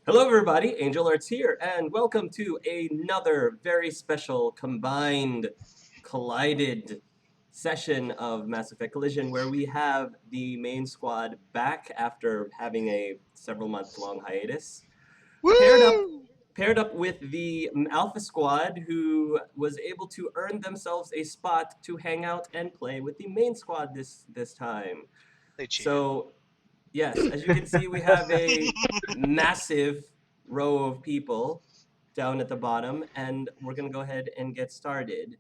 Hello, everybody. Angel Arts here, and welcome to another very special combined, collided session of Mass Effect Collision, where we have the main squad back after having a several-month-long hiatus, paired up Woo! paired up with the Alpha Squad, who was able to earn themselves a spot to hang out and play with the main squad this time. They cheated. So yes, as you can see, we have a massive row of people down at the bottom, and we're gonna go ahead and get started.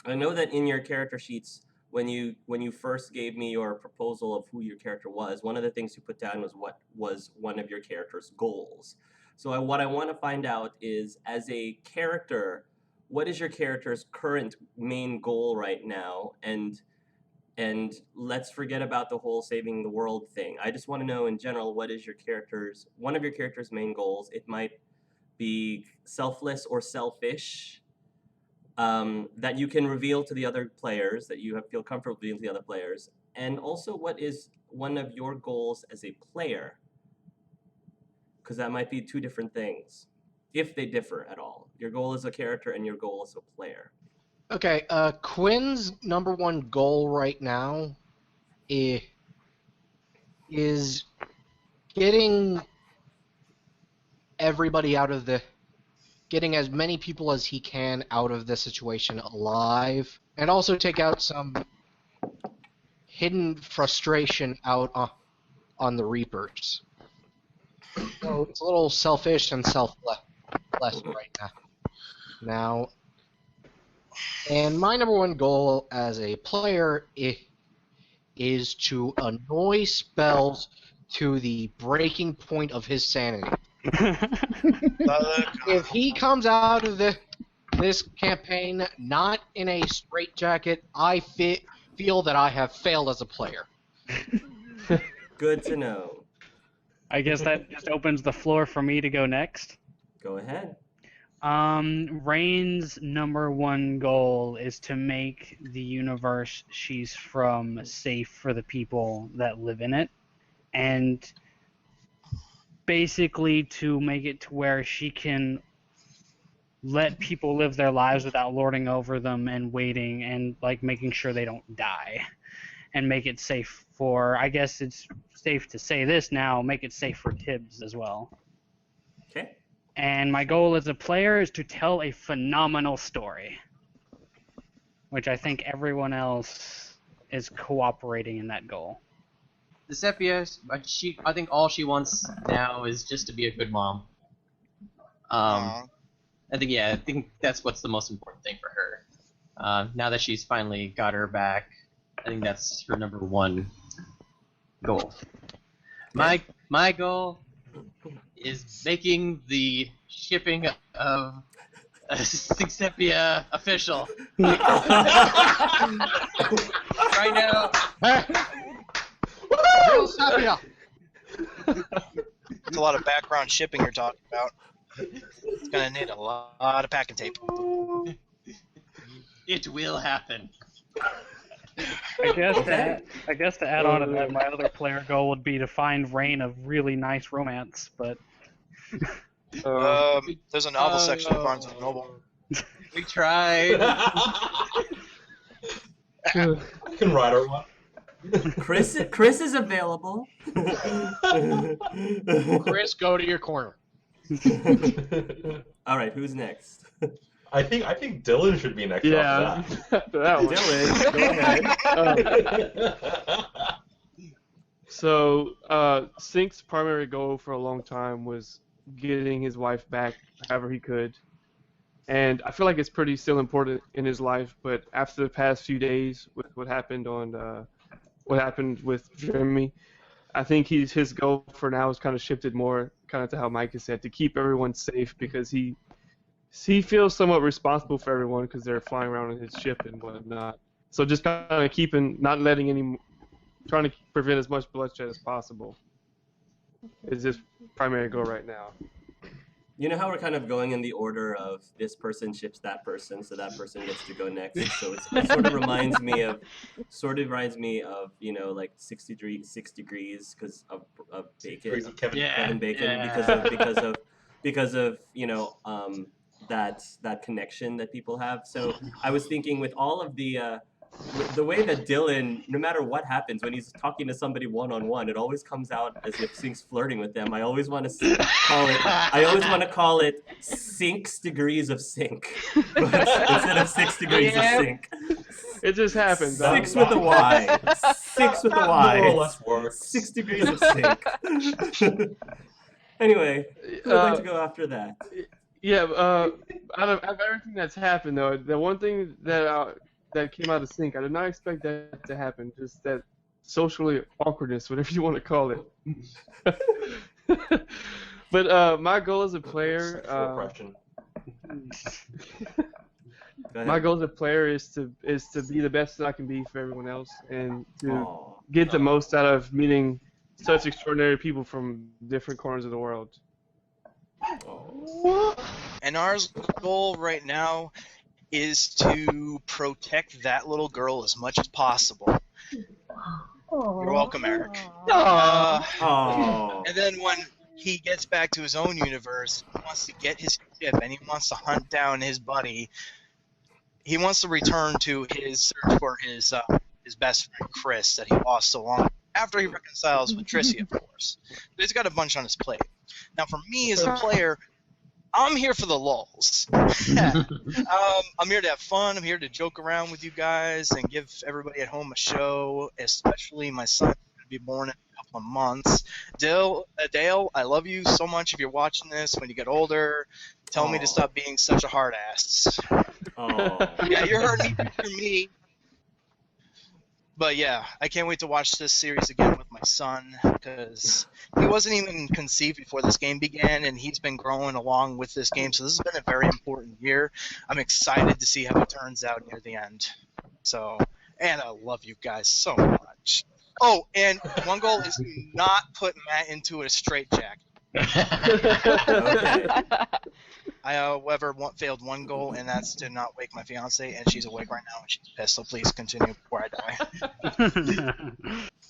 I know that in your character sheets, when you first gave me your proposal of who your character was, one of the things you put down was what was one of your character's goals. So what I want to find out is, as a character, what is your character's current main goal right now, and let's forget about the whole saving the world thing. I just want to know in general, what is one of your character's main goals? It might be selfless or selfish, that you can reveal to the other players, that you feel comfortable revealing to the other players. And also, what is one of your goals as a player? Because that might be two different things, if they differ at all. Your goal as a character and your goal as a player. Okay, Quinn's number one goal right now is getting everybody getting as many people as he can out of the situation alive, and also take out some hidden frustration out on the Reapers. So it's a little selfish and selfless right now. And my number one goal as a player is to annoy Spells to the breaking point of his sanity. If he comes out of this campaign not in a straitjacket, I feel that I have failed as a player. Good to know. I guess that just opens the floor for me to go next. Go ahead. Rain's number one goal is to make the universe she's from safe for the people that live in it, and basically to make it to where she can let people live their lives without lording over them and waiting and making sure they don't die, and make it safe for, I guess it's safe to say this now, make it safe for Tibbs as well. Okay. And my goal as a player is to tell a phenomenal story, which I think everyone else is cooperating in that goal. Sepia, I think all she wants now is just to be a good mom. I think that's what's the most important thing for her. Now that she's finally got her back, I think that's her number one goal. My goal is making the shipping of Sepia official. Right now. Sepia! It's a lot of background shipping you're talking about. It's gonna need a lot of packing tape. It will happen. I guess to add on to that, my other player goal would be to find Rain a really nice romance, but There's a novel section of Barnes & Noble. We tried. I can write her one. Chris is available. Chris, go to your corner. All right, who's next? I think Dylan should be next. Yeah, After that one. Dylan, go ahead. So, Sync's primary goal for a long time was getting his wife back however he could. And I feel like it's pretty still important in his life, but after the past few days with what happened with Jeremy, I think his goal for now has kind of shifted more kind of to how Mike has said, to keep everyone safe, because he feels somewhat responsible for everyone because they're flying around in his ship and whatnot. So just kind of trying to prevent as much bloodshed as possible is his primary goal right now. You know how we're kind of going in the order of this person ships that person, so that person gets to go next. So it sort of reminds me of, like 6 degrees because of Bacon, Crazy Kevin. Kevin Bacon, Yeah. because of that connection that people have. So I was thinking with all of the way that Dylan, no matter what happens, when he's talking to somebody one-on-one, it always comes out as if Sync's flirting with them. I always want to call it 6 degrees of Sync, but instead of 6 degrees of Sync. It just happens. 6 with a Y. 6 with a Y. More or less works. 6 degrees of Sync. Anyway, who would like to go after that? Yeah, out of everything that's happened, though, the one thing that came out of Sync, I did not expect that to happen. Just that socially awkwardness, whatever you want to call it. But my goal as a player, my goal as a player is to be the best that I can be for everyone else, and to get the most out of meeting such extraordinary people from different corners of the world. And our goal right now is to protect that little girl as much as possible. You're welcome, Eric. And then when he gets back to his own universe, he wants to get his ship and he wants to hunt down his buddy. He wants to return to his search for his best friend Chris that he lost so long after he reconciles with Tricia, of course. But he's got a bunch on his plate. Now, for me as a player, I'm here for the lulls. I'm here to have fun. I'm here to joke around with you guys and give everybody at home a show, especially my son, who's going to be born in a couple of months. Dale, I love you so much if you're watching this. When you get older, tell me to stop being such a hard ass. Yeah, you're hurting me for me. But yeah, I can't wait to watch this series again with my son, because he wasn't even conceived before this game began, and he's been growing along with this game, so this has been a very important year. I'm excited to see how it turns out near the end. So, and I love you guys so much. Oh, and one goal is to not put Matt into a straitjacket. Okay. I, however, failed one goal, and that's to not wake my fiance, and she's awake right now, and she's pissed, so please continue before I die.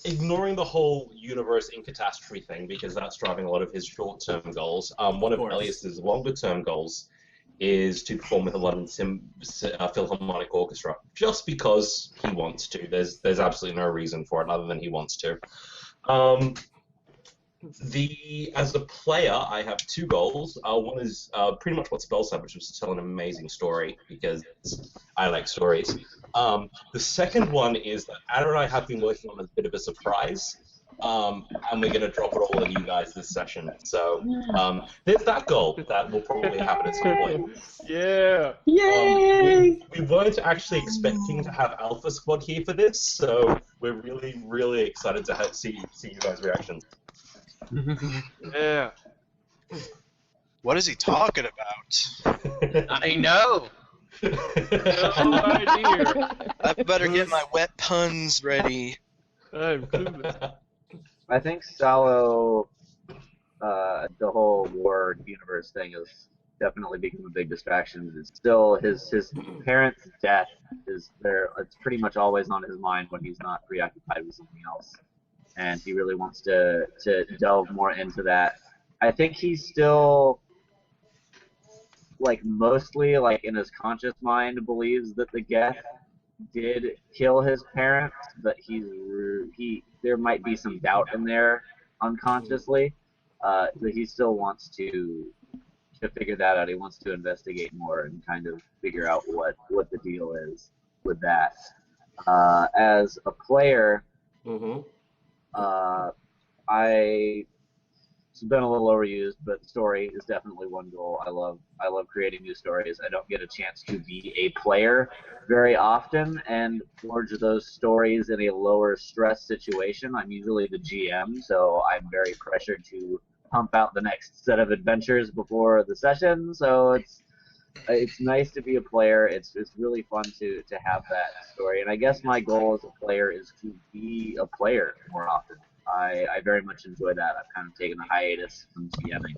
Ignoring the whole universe in catastrophe thing, because that's driving a lot of his short-term goals, one of Elias's longer-term goals is to perform with the London Philharmonic Orchestra, just because he wants to. There's absolutely no reason for it other than he wants to. As a player, I have 2 goals. One is pretty much what Spell said, which was to tell an amazing story, because I like stories. The second one is that Anna and I have been working on a bit of a surprise, and we're going to drop it all on you guys this session. So there's that goal that will probably happen at some point. Yeah! Yay! We weren't actually expecting to have Alpha Squad here for this, so we're really, really excited to see you guys' reactions. Yeah. What is he talking about? I know! No idea. I better get my wet puns ready. I'm clueless. I think Salo, the whole war universe thing has definitely become a big distraction. It's still his parents' death is there. It's pretty much always on his mind when he's not preoccupied with something else, and he really wants to delve more into that. I think he's still, like, mostly, like, in his conscious mind believes that the Geth did kill his parents, but there might be some doubt in there unconsciously, but he still wants to figure that out. He wants to investigate more and kind of figure out what the deal is with that. As a player, it's been a little overused, but story is definitely one goal. I love creating new stories. I don't get a chance to be a player very often and forge those stories in a lower stress situation. I'm usually the GM, so I'm very pressured to pump out the next set of adventures before the session. So it's nice to be a player. It's really fun to have that story. And I guess my goal as a player is to be a player more often. I very much enjoy that. I've kind of taken a hiatus from GMing.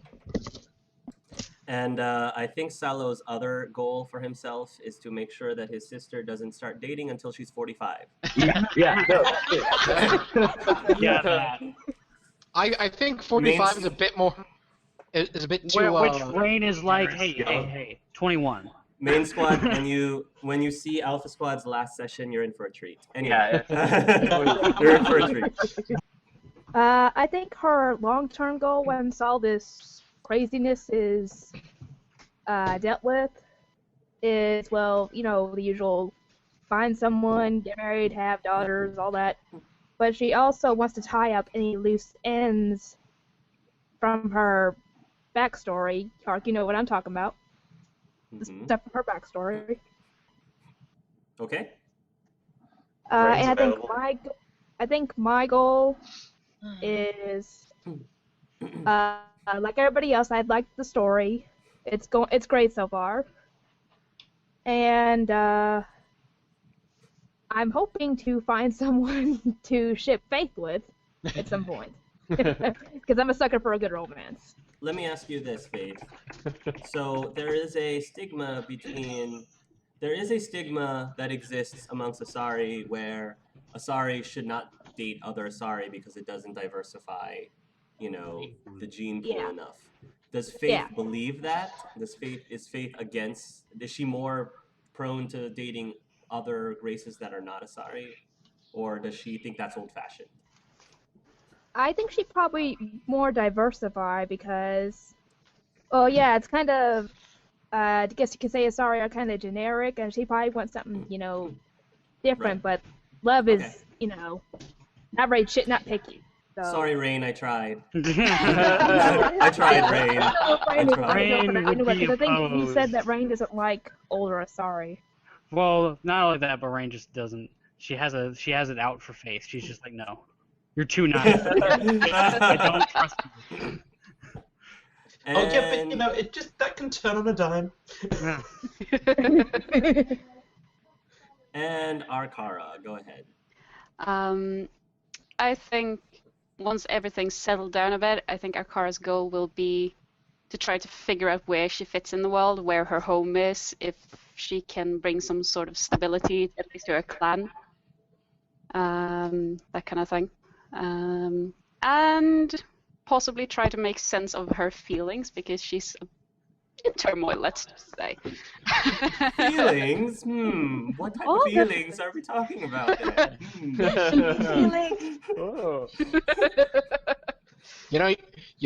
And I think Salo's other goal for himself is to make sure that his sister doesn't start dating until she's 45. Yeah, no, that's it. Yeah, that. I think 45 is a bit more. Is a bit too. Which Rain is like, hey, Yeah. hey, 21. Main squad, when you see Alpha Squad's last session, you're in for a treat. Anyway, Yeah, you're in for a treat. I think her long-term goal once all this craziness is dealt with is, well, you know, the usual find someone, get married, have daughters, all that. But she also wants to tie up any loose ends from her backstory arc. You know what I'm talking about. The stuff from her backstory. Okay. And available. I think my goal is, like everybody else, I like the story. It's great so far. And I'm hoping to find someone to ship Faith with at some point. Because I'm a sucker for a good romance. Let me ask you this, Faith. So there is a stigma that exists amongst Asari where Asari should not date other Asari because it doesn't diversify, you know, the gene pool Yeah. enough. Does Faith Yeah. believe that? Is Faith against? Is she more prone to dating other races that are not Asari, or does she think that's old-fashioned? I think she'd probably more diversify because, well, yeah, it's kind of, I guess you could say Asari are kind of generic, and she probably wants something, you know, different. Right. But love is, Okay. you know, not very not picky. So. Sorry, Rain, I tried. Rain I tried, Rain. I don't know if Rain I is tried. Rain would be because I think you said opposed. that Rain doesn't like older Asari. Well, not only that, but Rain just doesn't. She has it out for Faith. She's just like, no, you're too nice. I don't trust you. Oh yeah, but you know, that can turn on a dime. Yeah. And Arkara, go ahead. I think once everything's settled down a bit, I think Akara's goal will be to try to figure out where she fits in the world, where her home is, if she can bring some sort of stability, at least to her clan. That kind of thing. And possibly try to make sense of her feelings, because she's in turmoil, let's just say. Feelings? What type of feelings are we talking about there? Feelings. Oh. You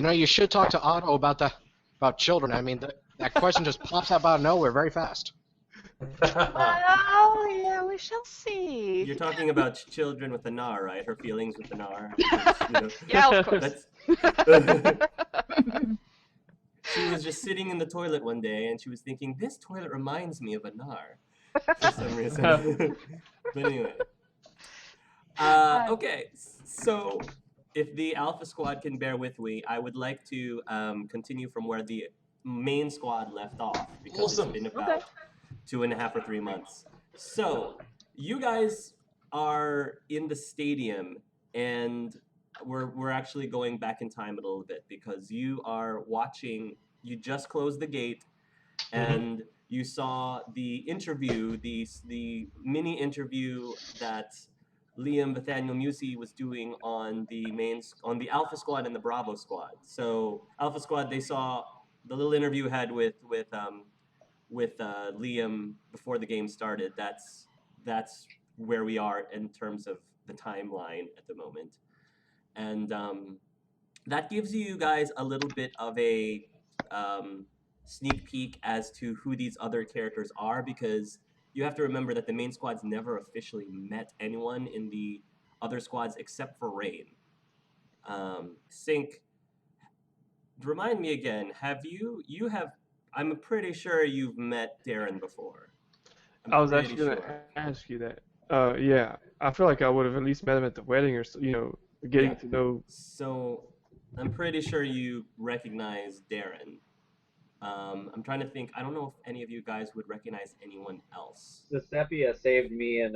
know, you should talk to Otto about children. I mean, that question just pops up out of nowhere very fast. Oh, yeah, we shall see. You're talking about children with the Nar, right? Her feelings with the Nar. Yeah, of course. She was just sitting in the toilet one day and she was thinking, this toilet reminds me of a Nar. For some reason. But anyway. Okay, so if the Alpha Squad can bear with me, I would like to continue from where the main squad left off, because it's been about 2.5 or 3 months. So you guys are in the stadium, and we're actually going back in time a little bit, because you are watching. You just closed the gate, and you saw the interview, the mini interview that Liam Nathaniel Musi was doing on the Alpha Squad and the Bravo Squad. So Alpha Squad, they saw the little interview you had with Liam before the game started. That's where we are in terms of the timeline at the moment, and that gives you guys a little bit of a sneak peek as to who these other characters are, because you have to remember that the main squad's never officially met anyone in the other squads except for Rain. Sync, remind me again, I'm pretty sure you've met Darren before. I was actually going to ask you that. Yeah, I feel like I would have at least met him at the wedding, or getting to know. So I'm pretty sure you recognize Darren. I'm trying to think. I don't know if any of you guys would recognize anyone else. The Sepia saved me and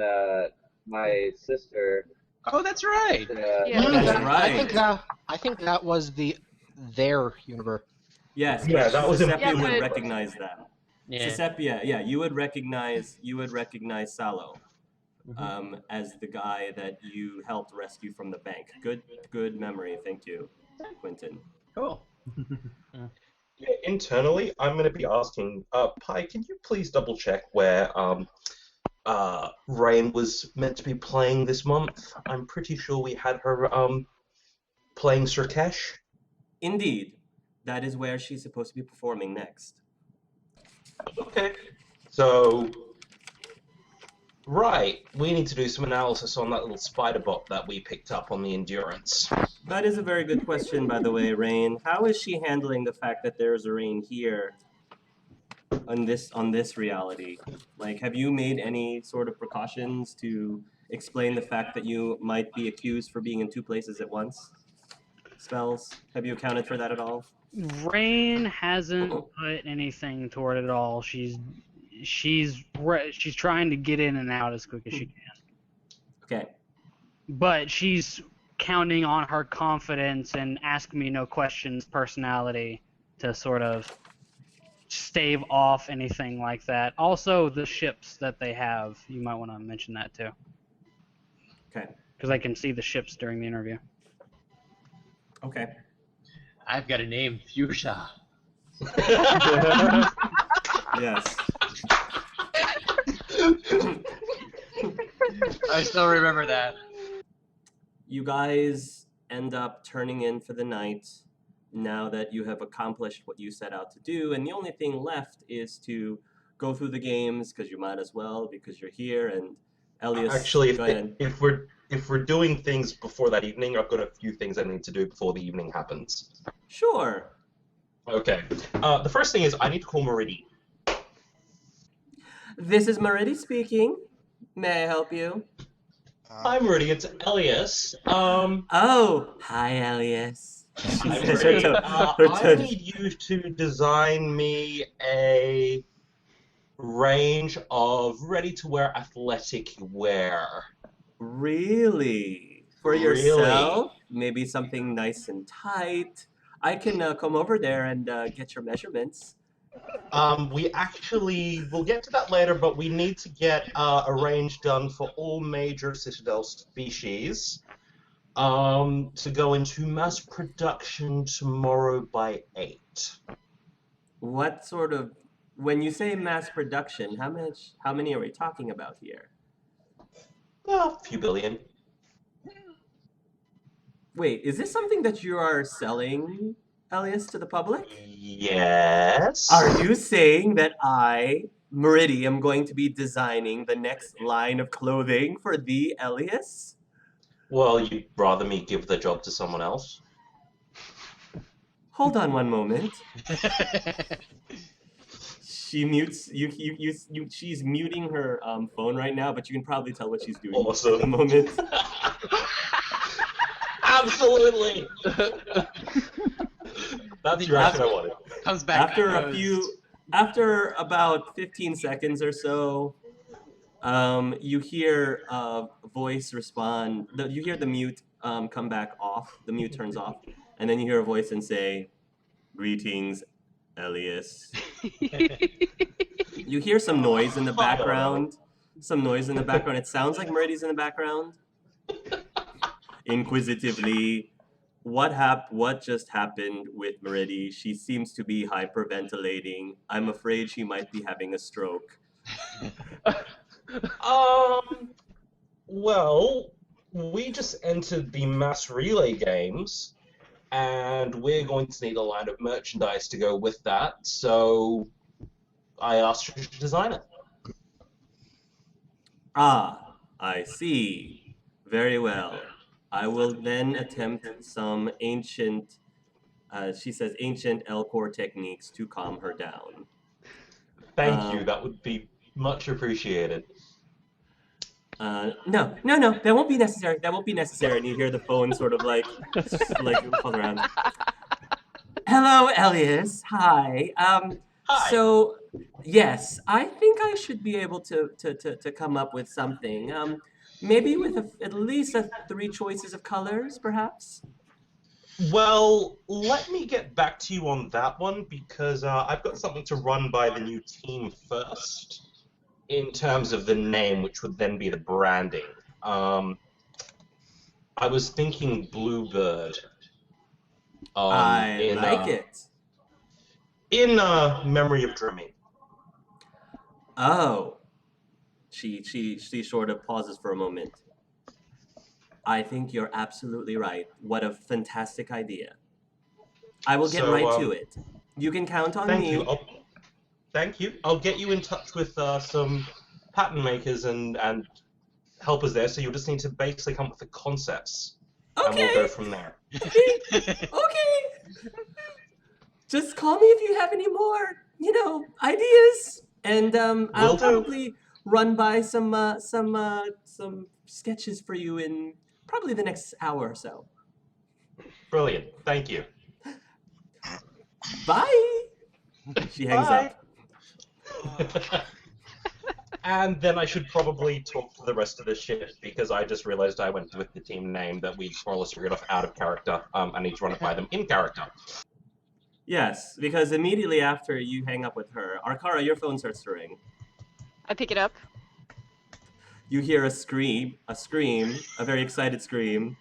my sister. Oh, that's right. Yeah. That's right. I think that was their universe. Yes, Yeah, but that was Sepia important. would recognize that. Yeah. Sepia, yeah, you would recognize Salo Mhm. as the guy that you helped rescue from the bank. Good memory. Thank you, Quentin. Cool. Yeah, internally, I'm going to be asking, Pi, can you please double check where Rain was meant to be playing this month? I'm pretty sure we had her playing Sirkesh. Indeed, that is where she's supposed to be performing next. Okay. So, right, we need to do some analysis on that little spider bot that we picked up on the Endurance. That is a very good question, by the way, Rain. How is she handling the fact that there's a Rain here on this reality? Like, have you made any sort of precautions to explain the fact that you might be accused for being in two places at once? Spells? Have you accounted for that at all? Rain hasn't put anything toward it at all. She's trying to get in and out as quick as she can. Okay. But she's counting on her confidence and ask me no questions personality to sort of stave off anything like that. Also, the ships that they have, you might want to mention that too. Okay. Because I can see the ships during the interview. Okay. I've got a name, Fuchsia. Yes. I still remember that. You guys end up turning in for the night now that you have accomplished what you set out to do, and the only thing left is to go through the games because you might as well because you're here. And Elias, Actually, go ahead. if we're doing things before that evening, I've got a few things I need to do before the evening happens. Sure. Okay. The first thing is I need to call Meridi. This is Meridi speaking. May I help you? Hi, Meridi. It's Elias. Oh, hi, Elias. Hi, She says her Meridi. tone- I her tone- need you to design me a range of ready-to-wear athletic wear. Really? For Really? yourself? Maybe something nice and tight. I can come over there and get your measurements. We'll get to that later, but we need to get a range done for all major Citadel species to go into mass production tomorrow by 8. What sort of, when you say mass production, how many are we talking about here? A few billion. Wait, is this something that you are selling, Elias, to the public? Yes. Are you saying that I, Meridi, am going to be designing the next line of clothing for the Elias? Well, you'd rather me give the job to someone else? Hold on one moment. She mutes she's muting her phone right now, but you can probably tell what she's doing Awesome. at the moment. Absolutely. That's the reaction I wanted. Comes back. After about 15 seconds or so, you hear a voice respond. You hear the mute come back off. The mute turns off, and then you hear a voice and say, "Greetings, Elias." You hear some noise in the background. It sounds like Meridi's in the background. Inquisitively, what just happened with Meridi? She seems to be hyperventilating. I'm afraid she might be having a stroke. Well, we just entered the mass relay games, and we're going to need a line of merchandise to go with that, so I asked her to design it. Ah, I see. Very well. I will then attempt some ancient, she says, ancient Elcor techniques to calm her down. Thank you, that would be much appreciated. No, that won't be necessary. And you hear the phone sort of like fall around. Hello, Elias. Hi. Hi. So, yes, I think I should be able to come up with something. Maybe with at least 3 choices of colors, perhaps? Well, let me get back to you on that one because I've got something to run by the new team first in terms of the name, which would then be the branding. I was thinking Bluebird. I like it. In memory of Dreaming. Oh. She sort of pauses for a moment. I think you're absolutely right. What a fantastic idea. I will get right to it. You can count on Thank me. you. Thank you. I'll get you in touch with some pattern makers and helpers there, so you'll just need to basically come up with the concepts. Okay. And we'll go from there. Okay. Just call me if you have any more, ideas. And I'll Will do. probably run by some sketches for you in probably the next hour or so. Brilliant. Thank you. Bye. She hangs up. And then I should probably talk to the rest of the ship because I just realized I went with the team name that we more or less figured off out of character. I need to run it by them in character. Yes, because immediately after you hang up with her, Arkara, your phone starts to ring. I pick it up. You hear a scream, a very excited scream.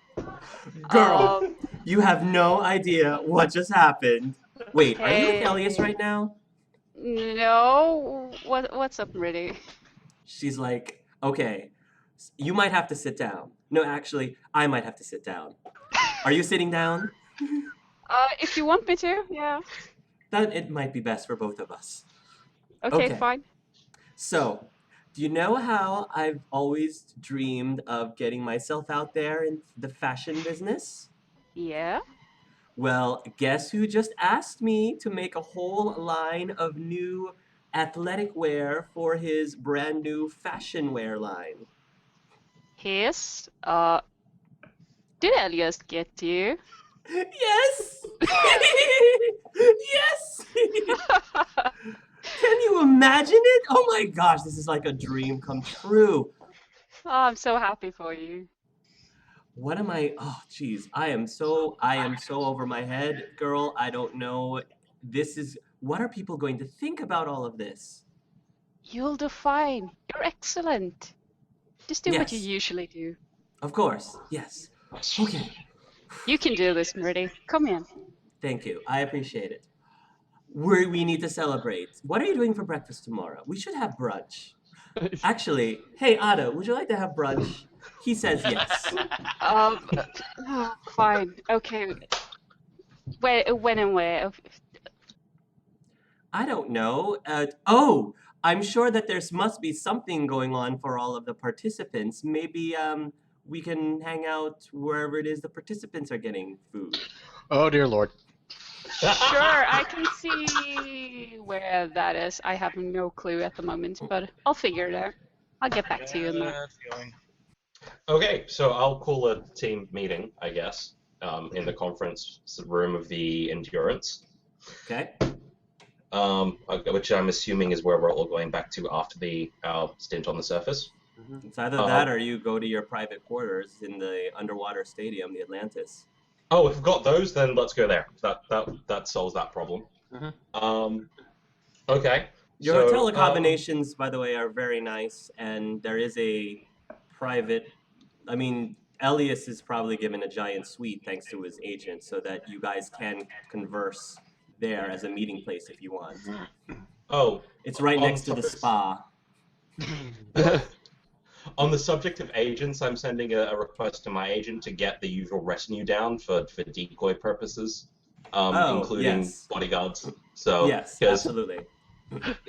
Girl, you have no idea what just happened. Wait, are you with Elias right now? No. What's up, Mriddy? She's like, okay, you might have to sit down. No, actually, I might have to sit down. Are you sitting down? If you want me to, yeah. That it might be best for both of us. Okay, fine. So, do you know how I've always dreamed of getting myself out there in the fashion business? Yeah? Well, guess who just asked me to make a whole line of new athletic wear for his brand new fashion wear line? His? Did Elias get you? Yes! Yes! Can you imagine it? Oh my gosh, this is like a dream come true. Oh, I'm so happy for you. What am I? Oh, geez, I am so over my head, girl. I don't know. What are people going to think about all of this? You'll do fine. You're excellent. Just do what you Yes. usually do. Of course, yes. Okay. You can do this, Mriddy. Come in. Thank you. I appreciate it. We need to celebrate. What are you doing for breakfast tomorrow? We should have brunch. Actually, hey, Otto, would you like to have brunch? He says yes. Fine. Okay. When and where? I don't know. I'm sure that there must be something going on for all of the participants. Maybe we can hang out wherever it is the participants are getting food. Oh dear lord. Sure, I can see where that is. I have no clue at the moment, but I'll figure it out. I'll get back to you on that. Okay, so I'll call a team meeting, I guess, in the conference room of the Endurance. Okay. Which I'm assuming is where we're all going back to after our stint on the surface. Mm-hmm. It's either that or you go to your private quarters in the underwater stadium, the Atlantis. Oh, if we've got those, then let's go there. That solves that problem. Mm-hmm. Okay. Your hotel accommodations, by the way, are very nice, and there is a private. I mean, Elias is probably given a giant suite thanks to his agent, so that you guys can converse there as a meeting place if you want. Oh, it's right next to the spa. On the subject of agents, I'm sending a request to my agent to get the usual retinue down for decoy purposes, including bodyguards. So yes, absolutely.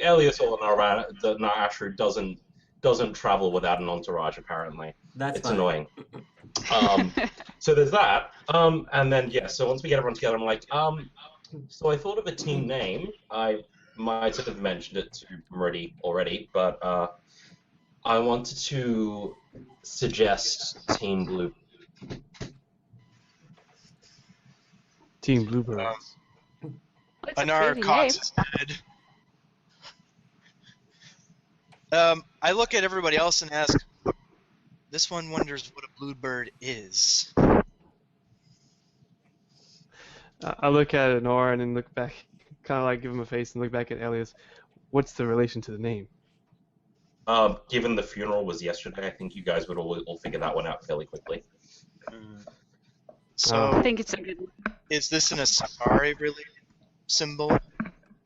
Elias or Narashru doesn't travel without an entourage. Apparently, it's fine. Annoying. So there's that. And then so once we get everyone together, I'm like, so I thought of a team name. I might have mentioned it to Mriddy already, but I wanted to suggest Team Blue. Team Bluebirds. Anara cocks his head. I look at everybody else and ask, this one wonders what a bluebird is. I look at Honora and then look back, kind of like give him a face and look back at Elias. What's the relation to the name? Given the funeral was yesterday, I think you guys would all figure that one out fairly quickly. So, I think it's a good one. is this an Asari related symbol?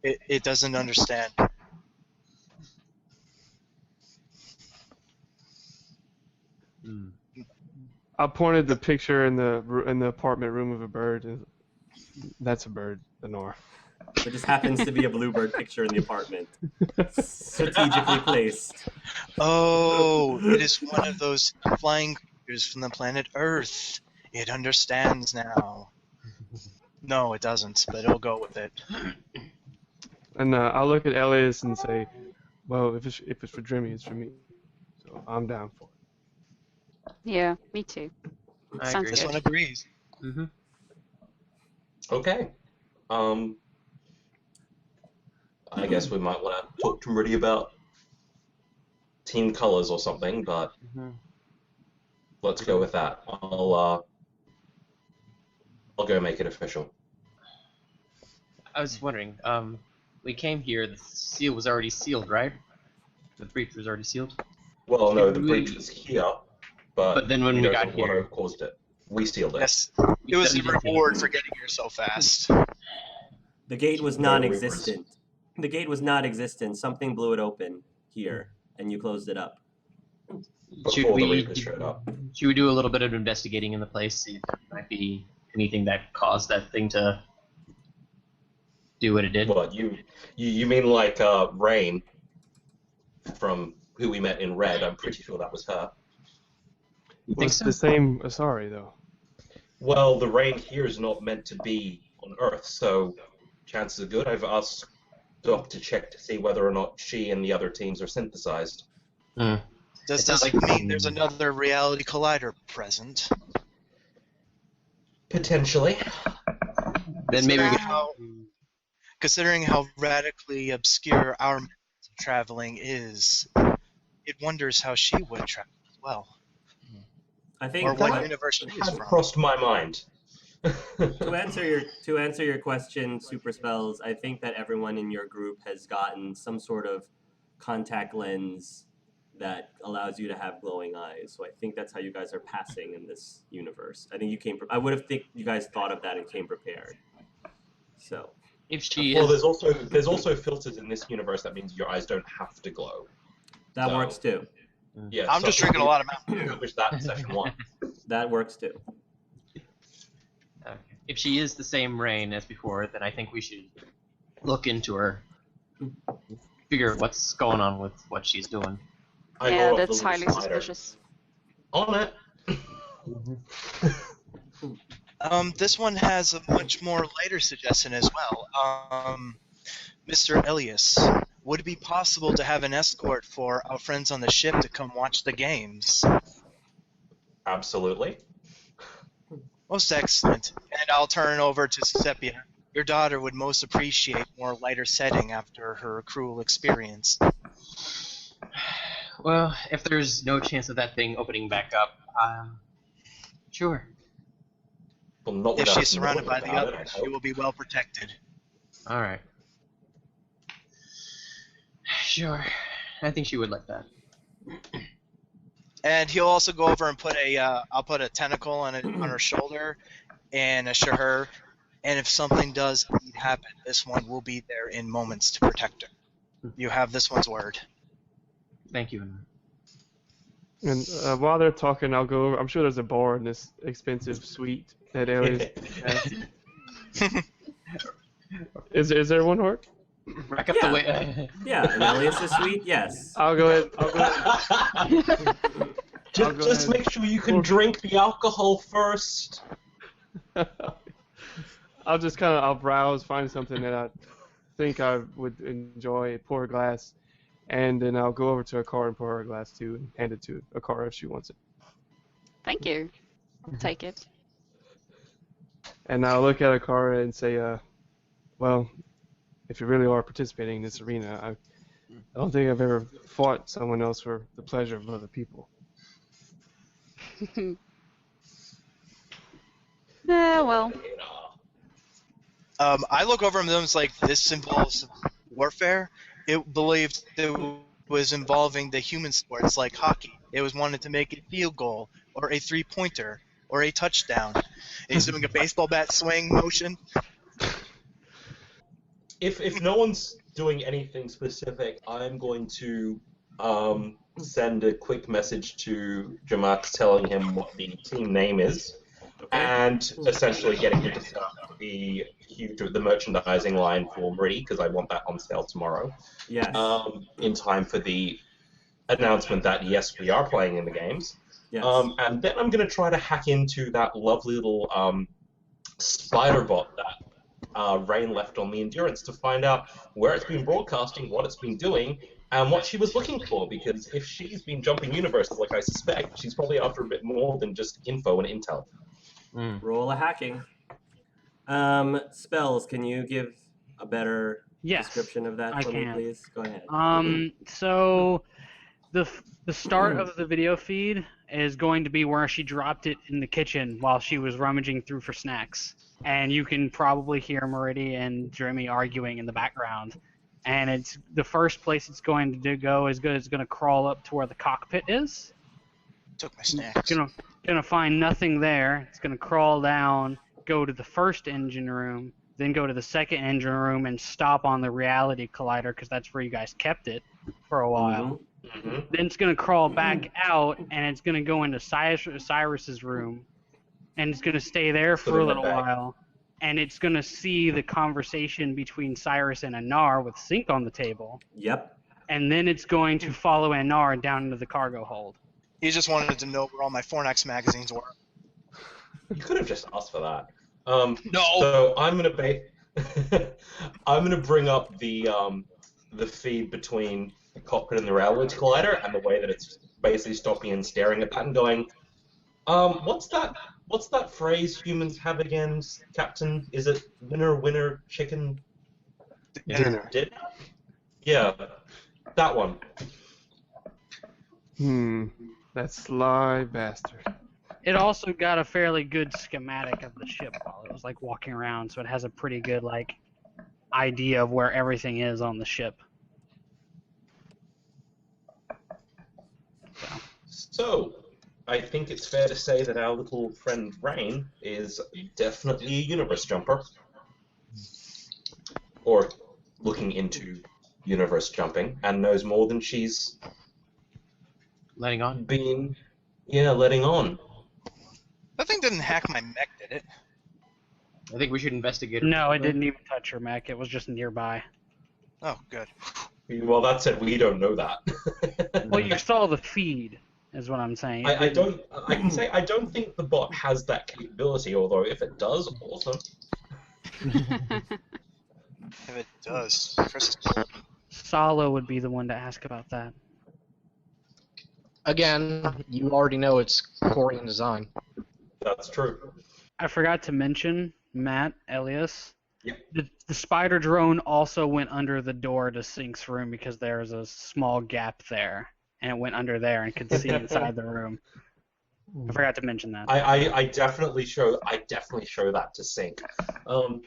It doesn't understand. I pointed the picture in the apartment room of a bird. And that's a bird, Honora. There just happens to be a bluebird picture in the apartment, strategically placed. Oh, it is one of those flying creatures from the planet Earth. It understands now. No, it doesn't, but it'll go with it. And I'll look at Elias and say, well, if it's for Drimmy, it's for me. So I'm down for it. Yeah, me too. I Sounds agree. This good. one agrees. Mm-hmm. Okay. I guess we might want to talk to Rudy about team colors or something, but let's go with that. I'll go make it official. I was wondering, we came here, the seal was already sealed, right? The breach was already sealed? Well, no, the Did breach we- was here, but then when we we don't got know what here- caused it. We sealed it. Yes, it was a reward for getting here so fast. The gate was No non-existent. The gate was not existent. Something blew it open here, and you closed it up. Before the Reapers showed up. Should we do a little bit of investigating in the place, see if there might be anything that caused that thing to do what it did? What, you mean like Rain from who we met in Red? I'm pretty sure that was her. You Well, think it's so? the same Asari, though. Well, the Rain here is not meant to be on Earth, so chances are good. I've asked Doc to check to see whether or not she and the other teams are synthesized. Does It's this not like- mean there's another reality collider present? Potentially. Then maybe we Considering how radically obscure our methods of traveling is, it wonders how she would travel as well, I think or what that universe she is Had from. crossed my mind. to answer your question, Super Spells, I think that everyone in your group has gotten some sort of contact lens that allows you to have glowing eyes. So I think that's how you guys are passing in this universe. I think you came. I would have think you guys thought of that and came prepared. So if she Well, is, there's also filters in this universe that means your eyes don't have to glow. that So- works too. Yeah, I'm just drinking a lot of Mountain Dew. Which that in session 1. That works too. if she is the same Rain as before, then I think we should look into her, figure out what's going on with what she's doing. I Yeah, go up that's the little highly slider. suspicious. On it. This one has a much more lighter suggestion as well. Mr. Elias, would it be possible to have an escort for our friends on the ship to come watch the games? Absolutely. Most excellent. And I'll turn over to Sepia. Your daughter would most appreciate more lighter setting after her cruel experience. Well, if there's no chance of that thing opening back up, sure. Well, not If without she's surrounded by knowing the about it, I others, hope. she will be well protected. All right. Sure. I think she would like that. And he'll also go over and put I'll put a tentacle on her shoulder and assure her, and if something does indeed happen, this one will be there in moments to protect her. You have this one's word. Thank you. And while they're talking, I'll go over. I'm sure there's a bar in this expensive suite that Elias has. Is there one, Hort? Rack up Yeah. the way. Yeah, an Elias' suite, yes. I'll go ahead. Just make sure you can drink the alcohol first. I'll browse, find something that I think I would enjoy, pour a glass, and then I'll go over to Akara and pour her a glass too, and hand it to Akara if she wants it. Thank you. I'll take it. And I'll look at Akara and say, well, if you really are participating in this arena, I don't think I've ever fought someone else for the pleasure of other people. Yeah, well, I look over them and it's like, this involves warfare. It believed it was involving the human sports like hockey. It was wanted to make a field goal or a three-pointer or a touchdown. He's doing a baseball bat swing motion. If no one's doing anything specific, I'm going to send a quick message to Jamax telling him what the team name is, and essentially getting him to set up the merchandising line for Meridy, because I want that on sale tomorrow. Yes. In time for the announcement that yes, we are playing in the games. Yes. And then I'm going to try to hack into that lovely little spider bot that Rain left on the Endurance to find out where it's been broadcasting, what it's been doing, and what she was looking for, because if she's been jumping universes like I suspect, she's probably after a bit more than just info and intel. Roll a hacking. Spells, can you give a better description of that for me, please? Go ahead. So the start of the video feed is going to be where she dropped it in the kitchen while she was rummaging through for snacks. And you can probably hear Meridy and Jeremy arguing in the background. And it's the first place it's going to go is good. It's going to crawl up to where the cockpit is. Took my snacks. It's gonna find nothing there. It's gonna crawl down, go to the first engine room, then go to the second engine room and stop on the reality collider because that's where you guys kept it for a while. Then it's gonna crawl back out and it's gonna go into Cyrus's room, and it's gonna stay there for a little while. And it's gonna see the conversation between Cyrus and Anar with Sync on the table. Yep. And then it's going to follow Anar down into the cargo hold. He just wanted to know where all my Fornax magazines were. You could have just asked for that. No. So I'm gonna bring up the feed between the cockpit and the reality collider, and the way that it's basically stopping and staring at that and going, what's that phrase humans have again, Captain? Is it winner, chicken dinner? Yeah, that one. That sly bastard. It also got a fairly good schematic of the ship while it was like walking around, so it has a pretty good like idea of where everything is on the ship. So, I think it's fair to say that our little friend Rain is definitely a universe jumper. Or looking into universe jumping, and knows more than she's letting on. Letting on. That thing didn't hack my mech, did it? I think we should investigate. No, it didn't even touch her mech. It was just nearby. Oh, good. Well, that said, we don't know that. Well, you saw the feed, is what I'm saying. I can say I don't think the bot has that capability, although if it does, awesome. If it does, Chris is cool. Salo would be the one to ask about that. Again, you already know it's Korean design. That's true. I forgot to mention, Matt, Elias, Yep. the spider drone also went under the door to Sync's room because there's a small gap there, and it went under there and could see inside the room. I forgot to mention that. I definitely show that to Sync. Oh,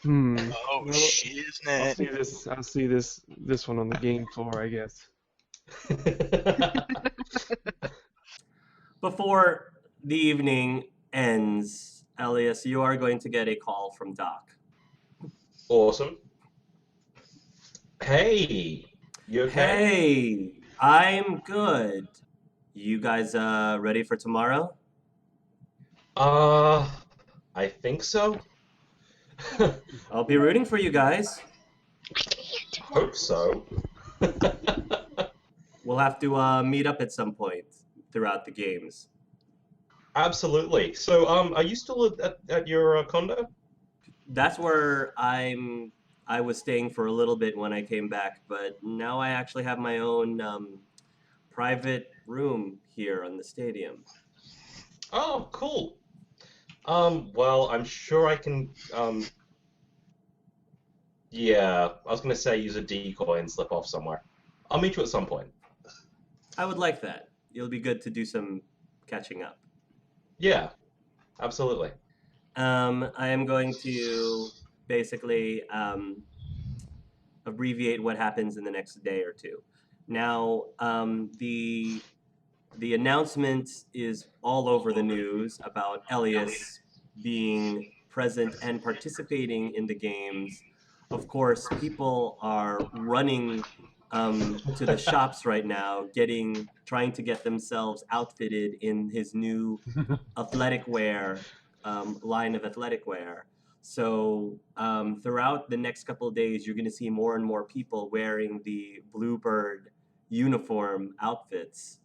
shiznit. I'll see this one on the game floor, I guess. Before the evening ends, Elias, you are going to get a call from Doc. Awesome. Hey, you okay? Hey, I'm good. You guys ready for tomorrow? I think so. I'll be rooting for you guys. Hope so. We'll have to meet up at some point throughout the games. Absolutely. So, are you still at your condo? That's where I was staying for a little bit when I came back, but now I actually have my own private room here on the stadium. Oh, cool. Well, I'm sure I can. Yeah, I was gonna say use a decoy and slip off somewhere. I'll meet you at some point. I would like that. It'll be good to do some catching up. Yeah, absolutely. I am going to basically abbreviate what happens in the next day or two. Now, the announcement is all over the news about Elias being present and participating in the games. Of course, people are running to the shops right now, trying to get themselves outfitted in his new athletic wear line of athletic wear. So throughout the next couple of days, you're going to see more and more people wearing the Bluebird uniform outfits.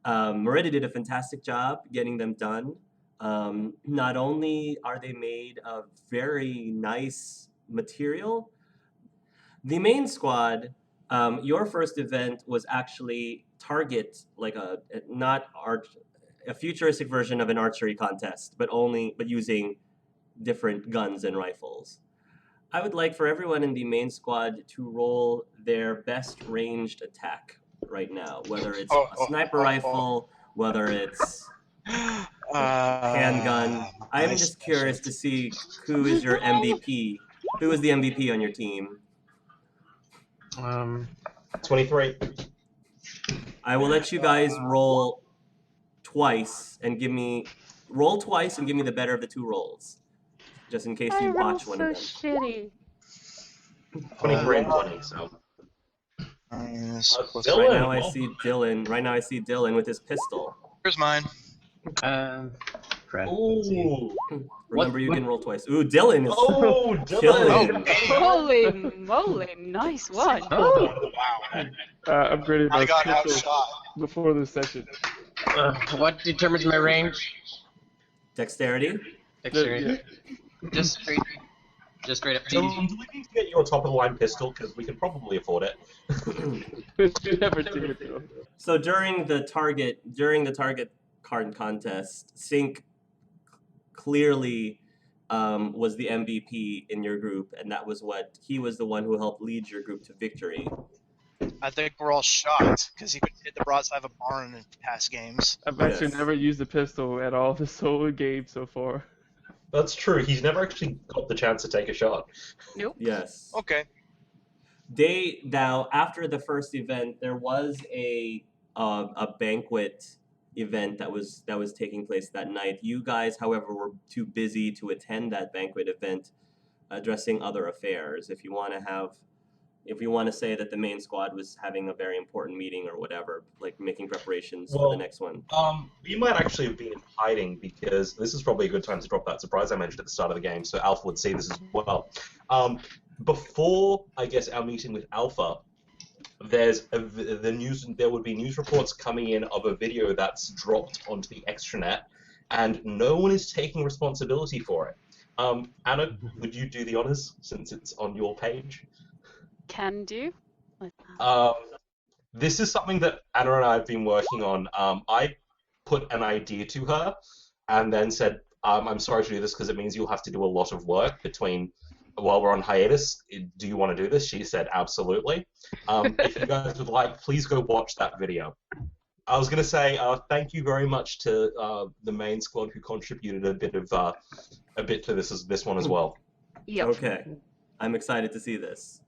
Merida did a fantastic job getting them done. Not only are they made of very nice material, the main squad, your first event was actually target, like not arch, a futuristic version of an archery contest, but using different guns and rifles. I would like for everyone in the main squad to roll their best ranged attack right now, whether it's a sniper rifle, whether it's handgun. I'm just curious to see who is your MVP. Who is the MVP on your team? 23. I will let you guys roll twice and give me the better of the two rolls, just in case you botch one of them. Shitty. 23 and 20. So. Right now I see Dylan. Right now I see Dylan with his pistol. Here's mine. Crap. Ooh. Remember, you can roll twice. Ooh, Dylan is Dylan. killing. Holy moly, nice one. Oh. Wow. Upgraded my I got pistol outshot. before this session. What determines my range? Dexterity. Dexterity. Just straight up. So, do we need to get you a top of the line pistol? Because we can probably afford it. You never did, though. So during the target card contest, Sync clearly was the MVP in your group, and he was the one who helped lead your group to victory. I think we're all shocked because he could hit the broadside of a barn in past games. I've actually never used a pistol at all this whole game so far. That's true. He's never actually got the chance to take a shot. Nope. Yes. Okay. Now after the first event, there was a banquet event that was taking place that night. You guys, however, were too busy to attend that banquet event, addressing other affairs. If you want to say that the main squad was having a very important meeting or whatever, like making preparations for the next one. We might actually have been in hiding because this is probably a good time to drop that surprise I mentioned at the start of the game, so Alpha would see this as well. Before, I guess, our meeting with Alpha, there would be news reports coming in of a video that's dropped onto the extranet, and no one is taking responsibility for it. Anna, would you do the honors since it's on your page? Can do. This is something that Anna and I have been working on. I put an idea to her and then said, I'm sorry to do this because it means you'll have to do a lot of work while we're on hiatus. Do you want to do this? She said, absolutely. If you guys would like, please go watch that video. I was going to say thank you very much to the main squad who contributed a bit to this one as well. Yep. Okay. I'm excited to see this.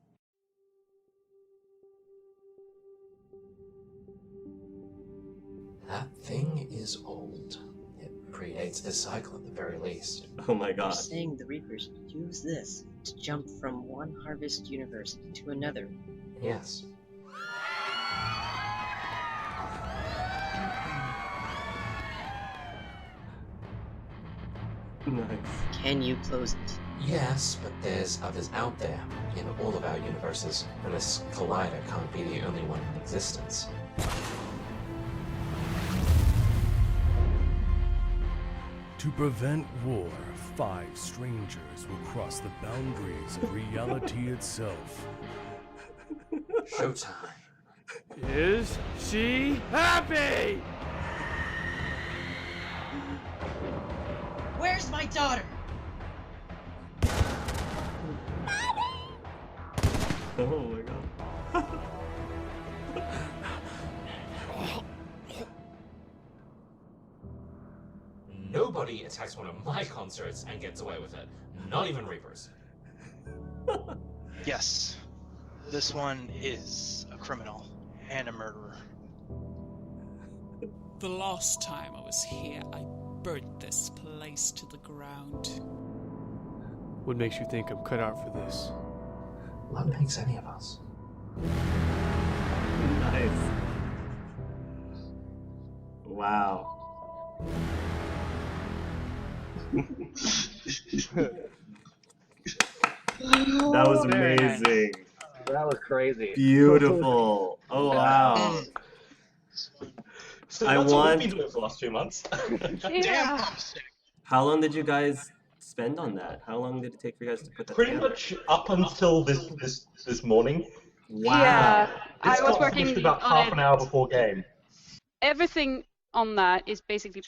That thing is old. It predates this cycle at the very least. Oh my You're god. saying the Reapers use this to jump from one harvest universe to another. Yes. Nice. Can you close it? Yes, but there's others out there, in all of our universes, and this collider can't be the only one in existence. To prevent war, 5 strangers will cross the boundaries of reality itself. Showtime. Is she happy? Where's my daughter? Oh my god. Nobody Nobody attacks one of my concerts and gets away with it. Not even Reapers. Yes, this one is a criminal and a murderer. The last time I was here, I burnt this place to the ground. What makes you think I'm cut out for this? What makes any of us? Nice. Wow. That was Very amazing. nice. That was crazy. Beautiful. Oh wow. So I that's what want- we've been doing for the last 2 months. Damn, I'm sick. How long did you guys spend on that? How long did it take for you guys to put that Pretty together? much up until this morning. Wow. Yeah, This I was got working finished about on half it. an hour before game. Everything on that is basically,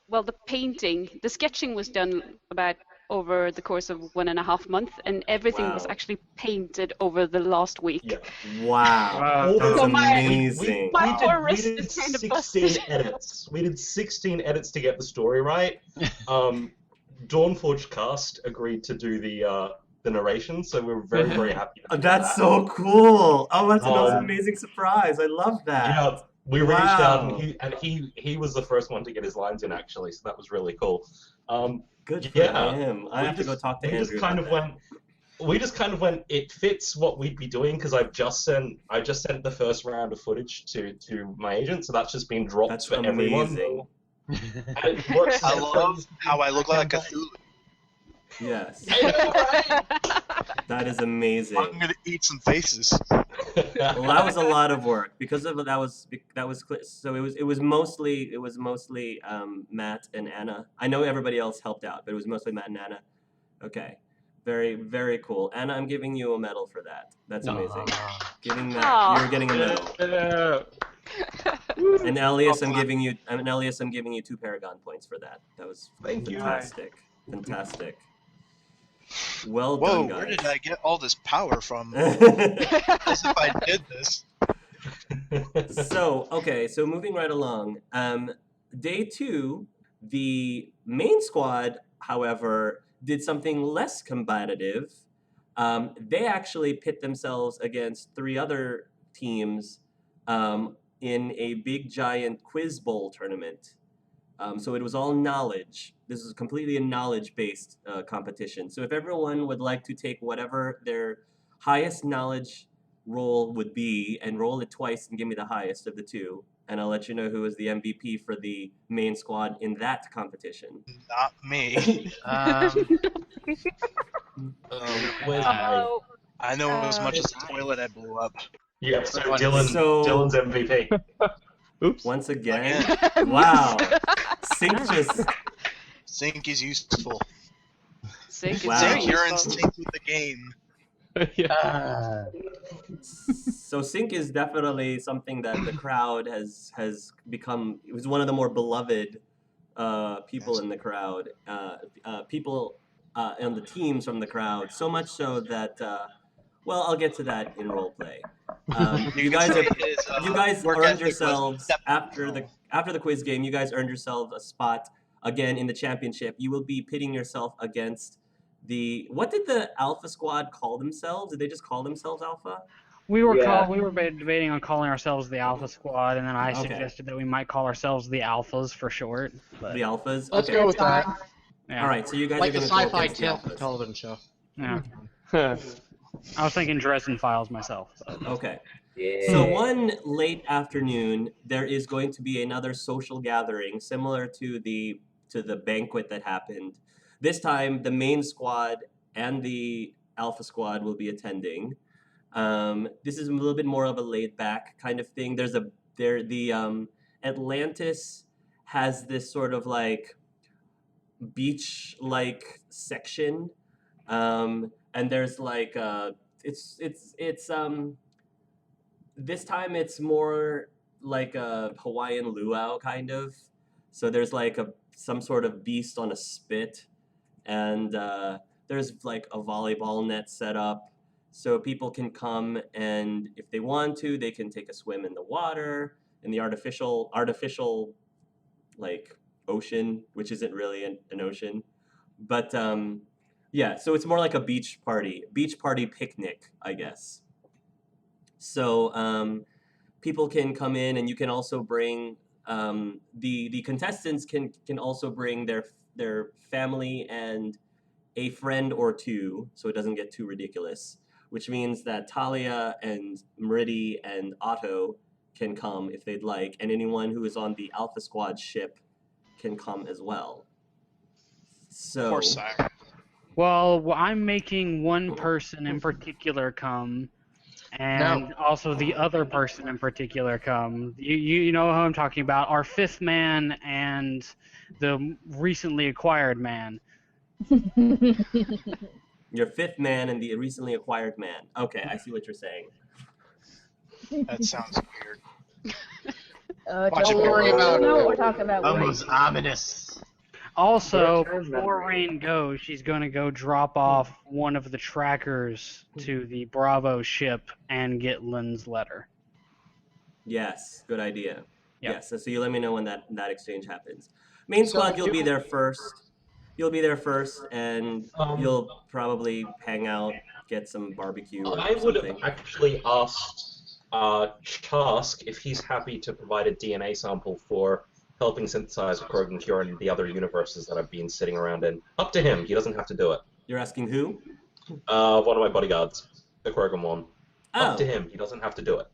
well, the painting, the sketching was done about over the course of 1.5 months, and everything was Wow. actually painted over the last week. Yeah. Wow. All That's So my- amazing. my poor we wrist did is kind of 16 busted. edits. We did 16 edits to get the story right. Dawnforge Cast agreed to do the narration, so we were very, very happy. To do That's that. so cool. Oh, that's an Um, amazing surprise. I love that. Yeah, we reached out, Wow. and he was the first one to get his lines in actually, so that was really cool. Good for yeah, him. I we have to go just- talk to we Andrew just kind about of that. went. We just kind of went. It fits what we'd be doing because I just sent the first round of footage to my agent, so that's just been dropped That's for everyone. amazing. And it works. I love how I look like Cthulhu. Yes. I know, right? That is amazing. I'm gonna eat some faces. Well, that was a lot of work because of that was so it was mostly Matt and Anna. I know everybody else helped out, but it was mostly Matt and Anna. Okay, very very cool. Anna, I'm giving you a medal for that. That's amazing. Giving Matt, Aw. you're getting a medal. Yeah. And Elias, I'm giving you 2 Paragon points for that. That was Thank you. fantastic. Fantastic. Well Whoa, done, guys. where did I get all this power from? As if I did this. So moving right along. Day 2, the main squad, however, did something less combative. They actually pit themselves against 3 other teams in a big giant quiz bowl tournament. So it was all knowledge. This is completely a knowledge-based competition. So if everyone would like to take whatever their highest knowledge roll would be and roll it twice and give me the highest of the 2, and I'll let you know who is the MVP for the main squad in that competition. Not me. Where's my? Oh, I know as much as the toilet I blew up. Yeah, so So- Dylan's MVP. Oops. Once again, wow. Sync just Sync is useful. Sync Wow. is very Sync, you're in useful. sync with the game. Yeah. so sync is definitely something that the crowd has become. It was one of the more beloved people in the crowd, people on the teams from the crowd. So much so that well, I'll get to that in role play. You guys work earned ethic was yourselves exceptional. after the quiz game. You guys earned yourselves a spot again in the championship. You will be pitting yourself against what did the Alpha Squad call themselves? Did they just call themselves Alpha? We were Yeah. we were debating on calling ourselves the Alpha Squad, and then I Okay. suggested that we might call ourselves the Alphas for short. But, The Alphas. Let's Okay. go with that. yeah. All right, so you guys Like are the going to go sci-fi against the Alphas. television show. Yeah. I was thinking Dresden Files myself. But. Okay. Yeah. So one late afternoon, there is going to be another social gathering similar to the banquet that happened. This time, the main squad and the Alpha Squad will be attending. This is a little bit more of a laid back kind of thing. Atlantis has this sort of like beach like section, and there's like it's this time it's more like a Hawaiian luau kind of. So there's like some sort of beast on a spit, and there's like a volleyball net set up, so people can come, and if they want to, they can take a swim in the water in the artificial like ocean, which isn't really an ocean. But yeah, so it's more like a beach party picnic, I guess. So people can come in, and you can also bring the contestants can also bring their family and a friend or two, so it doesn't get too ridiculous. Which means that Talia and Meridi and Otto can come if they'd like, and anyone who is on the Alpha Squad ship can come as well. So, Poor Sire. Well, I'm making one person in particular come, and also the other person in particular come. You know who I'm talking about? Our fifth man and the recently acquired man. your fifth man and the recently acquired man. Okay, I see what you're saying. That sounds weird. Don't worry about know it. what we're talking about. Almost ominous. Also, Short-term before memory. Rain goes, she's going to go drop off one of the trackers to the Bravo ship and get Lynn's letter. Yes, good idea. Yep. Yes, so you let me know when that exchange happens. Main So squad, you'll you- be there first. You'll be there first, and you'll probably hang out, get some barbecue or I would have something. actually asked Chask if he's happy to provide a DNA sample for helping synthesize a Krogan cure in the other universes that I've been sitting around in. Up to him. He doesn't have to do it. You're asking who? One of my bodyguards, the Krogan one. Up to Oh, him. He doesn't have to do it.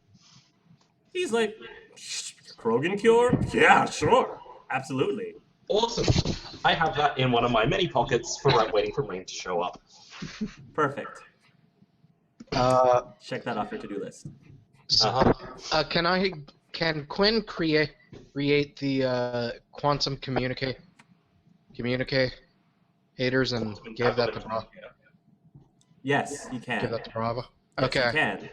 he's like, Krogan cure? Yeah, sure, absolutely. Awesome. I have that in one of my many pockets for waiting for Rain to show up. Perfect. Check that off your to-do list. Can Quinn create the quantum communicators and give that to Bravo? Yes, you can. Give that to Bravo. Yes, Okay. you can.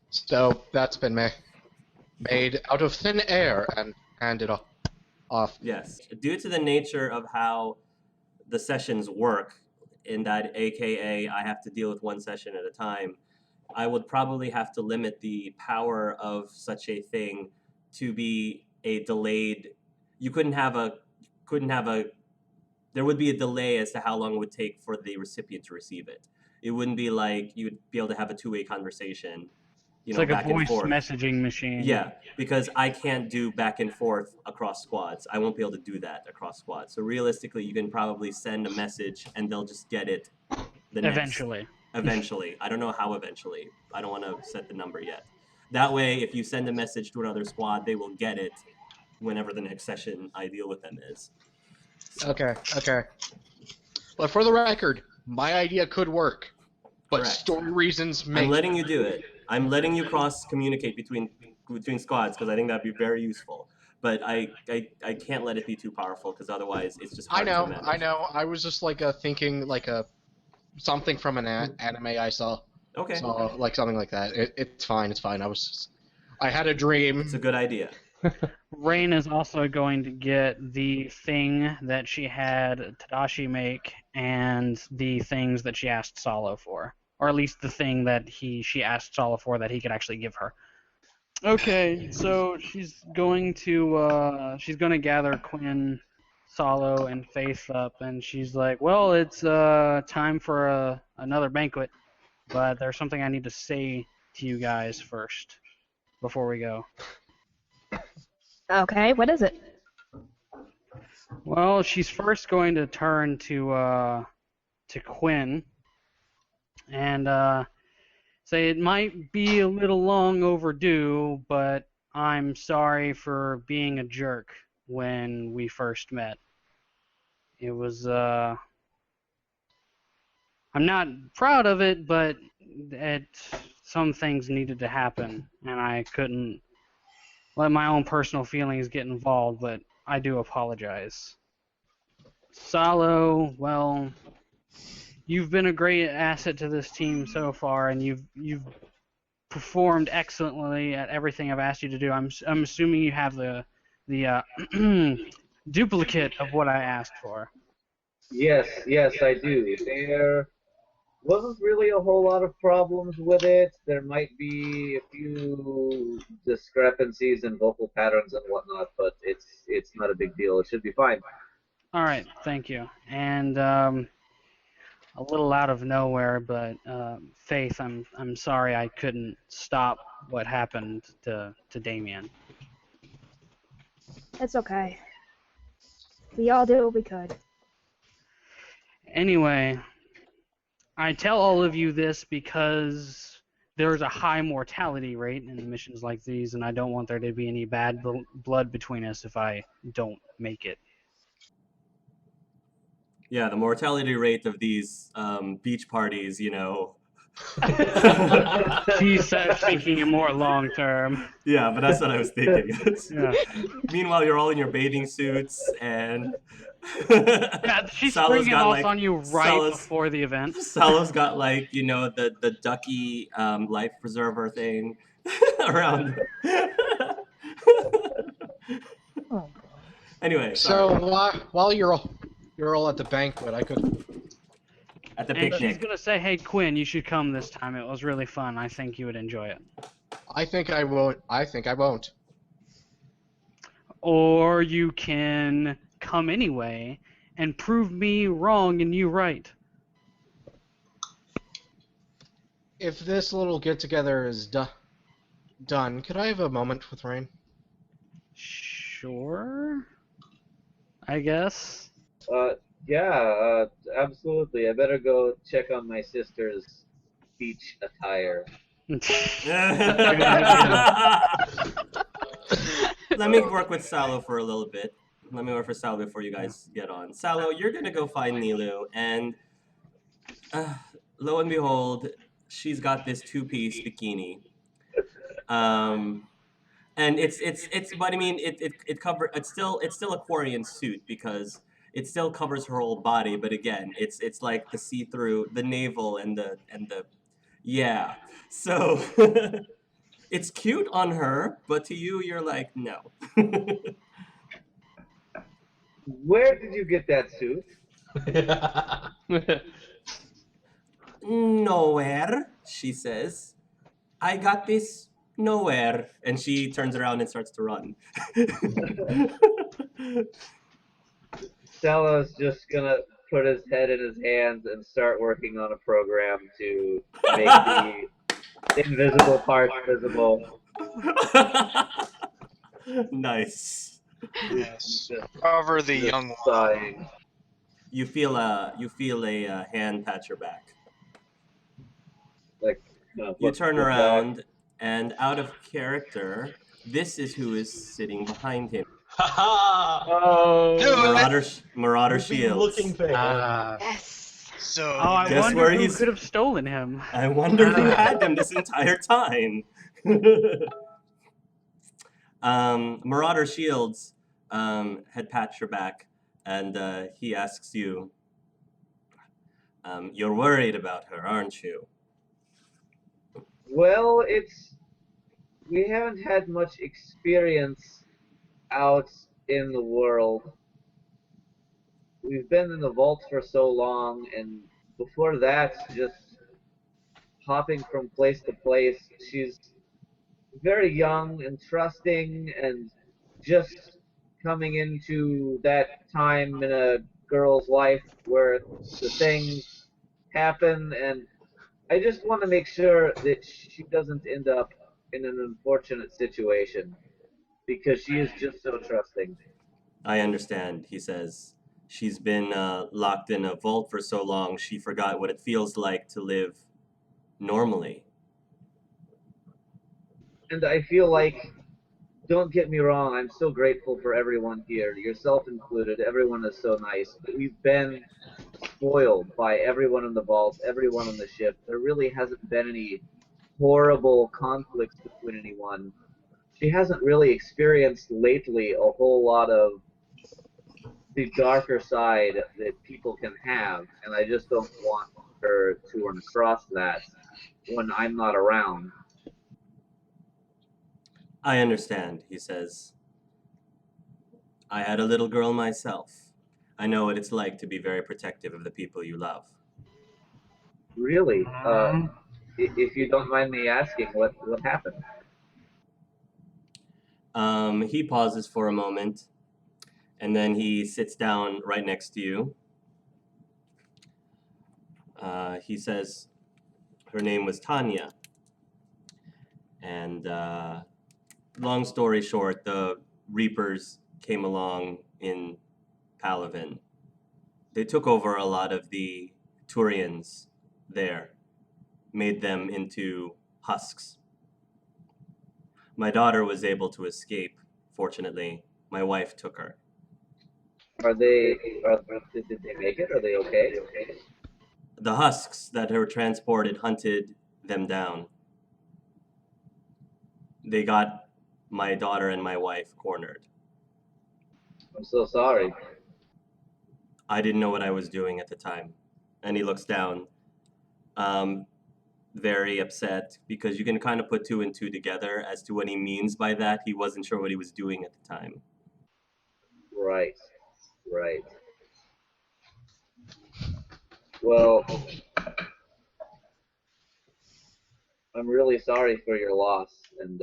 So that's been made out of thin air and handed off. Yes. Due to the nature of how the sessions work, in that AKA I have to deal with one session at a time, I would probably have to limit the power of such a thing to be a delayed. You couldn't have a. There would be a delay as to how long it would take for the recipient to receive it. It wouldn't be like you'd be able to have a two-way conversation, It's like a back and voice forth. messaging machine. Yeah, because I can't do back and forth across squads. I won't be able to do that across squads. So realistically, you can probably send a message and they'll just get it Eventually. Eventually. I don't know how eventually. I don't want to set the number yet. That way, if you send a message to another squad, they will get it whenever the next session I deal with them is. Okay. But for the record, my idea could work, but Correct. story reasons make. I'm letting you do it. I'm letting you cross-communicate between squads because I think that'd be very useful. But I can't let it be too powerful because otherwise it's just hard to manage. I know. I was just thinking something from an anime I saw. Okay. So something like that. It's fine. I had a dream. It's a good idea. Rain is also going to get the thing that she had Tadashi make and the things that she asked Salo for. Or at least the thing that she asked Salo for that he could actually give her. Okay, so she's going to gather Quinn, Salo, and Faith up, and she's like, well, it's time for another banquet, but there's something I need to say to you guys first before we go. Okay, what is it? Well, she's first going to turn to Quinn and say it might be a little long overdue, but I'm sorry for being a jerk when we first met. It was I'm not proud of it, but some things needed to happen, and I couldn't let my own personal feelings get involved, but I do apologize. Salo, well, you've been a great asset to this team so far, and you've performed excellently at everything I've asked you to do. I'm assuming you have the duplicate of what I asked for. Yes, I do. wasn't really a whole lot of problems with it. There might be a few discrepancies in vocal patterns and whatnot, but it's not a big deal. It should be fine. All right, thank you. And a little out of nowhere, but Faith, I'm sorry I couldn't stop what happened to Damien. It's okay. We all did what we could. Anyway, I tell all of you this because there's a high mortality rate in missions like these, and I don't want there to be any bad blood between us if I don't make it. Yeah, the mortality rate of these beach parties, He said, thinking it more long term. Yeah, but that's what I was thinking. Yeah. Meanwhile, you're all in your bathing suits, and Yeah, she's Salo's springing got off on you right before the event. Salo's got the ducky life preserver thing around. Oh. Anyway, So sorry. while you're all at the banquet, I could. At the And picnic. she's gonna say, "Hey Quinn, you should come this time. It was really fun. I think you would enjoy it." I think I won't. I think I won't. Or you can come anyway and prove me wrong and you right. If this little get together is done, could I have a moment with Rain? Sure. I guess. Yeah, absolutely. I better go check on my sister's beach attire. Let me work with Salo for a little bit. Let me work for Salo before you guys get on. Salo, you're gonna go find Nilu, and lo and behold, she's got this two-piece bikini. And but I mean it's still a Quarian suit because it still covers her whole body, but again, it's like the see-through, the navel and the yeah. So it's cute on her, but to you, you're like, no. Where did you get that suit? Nowhere, she says. I got this nowhere. And she turns around and starts to run. Stella's just gonna put his head in his hands and start working on a program to make the invisible parts visible. Nice. Yes. Cover the young one. Sighing. You feel a hand pat your back. Like you turn around, and out of character, this is who is sitting behind him. Oh, Marauder Shields. Looking for him. Yes. So I Guess wonder where who he's- could have stolen him. I wonder who had him this entire time. Marauder Shields had patched your back, and he asks you, you're worried about her, aren't you? Well, we haven't had much experience out in the world. We've been in the vault for so long, and before that, just hopping from place to place. She's very young and trusting, and just coming into that time in a girl's life where the things happen, and I just want to make sure that she doesn't end up in an unfortunate situation because she is just so trusting. I understand, he says. She's been locked in a vault for so long, she forgot what it feels like to live normally. And I feel like, don't get me wrong, I'm so grateful for everyone here, yourself included. Everyone is so nice. But we've been spoiled by everyone in the vault, everyone on the ship. There really hasn't been any horrible conflicts between anyone. She hasn't really experienced lately a whole lot of the darker side that people can have, and I just don't want her to run across that when I'm not around. I understand, he says. I had a little girl myself. I know what it's like to be very protective of the people you love. Really? If you don't mind me asking, what happened? He pauses for a moment, and then he sits down right next to you. He says her name was Tanya. And long story short, the Reapers came along in Palaven. They took over a lot of the Turians there, made them into husks. My daughter was able to escape, fortunately. My wife took her. Did they make it? Are they okay? The husks that were transported hunted them down. They got my daughter and my wife cornered. I'm so sorry. I didn't know what I was doing at the time. And he looks down, very upset, because you can kind of put two and two together as to what he means by that. He wasn't sure what he was doing at the time. Right. Well, I'm really sorry for your loss, and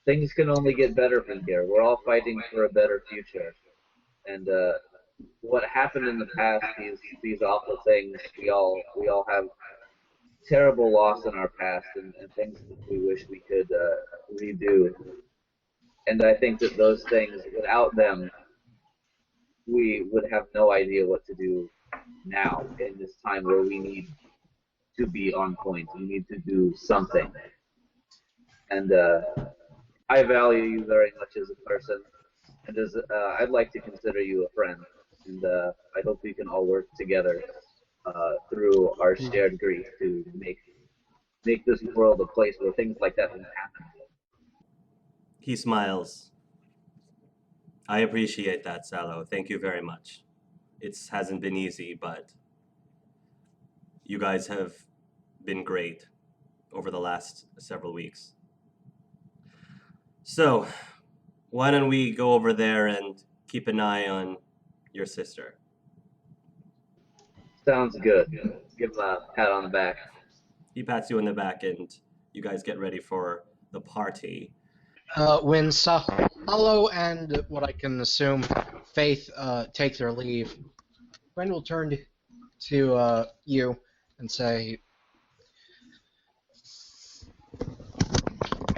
things can only get better from here. We're all fighting for a better future, and what happened in the past, these awful things, we all have terrible loss in our past, and things that we wish we could redo. And I think that those things, without them, we would have no idea what to do now in this time where we need to be on point. We need to do something. And I value you very much as a person, and as I'd like to consider you a friend. And I hope we can all work together through our shared grief to make this world a place where things like that don't happen. He smiles. I appreciate that, Salo. Thank you very much. It hasn't been easy, but you guys have been great over the last several weeks. So, why don't we go over there and keep an eye on your sister? Sounds good. Give him a pat on the back. He pats you on the back, and you guys get ready for the party. When Salo and what I can assume Faith take their leave, Gwen will turn to you and say,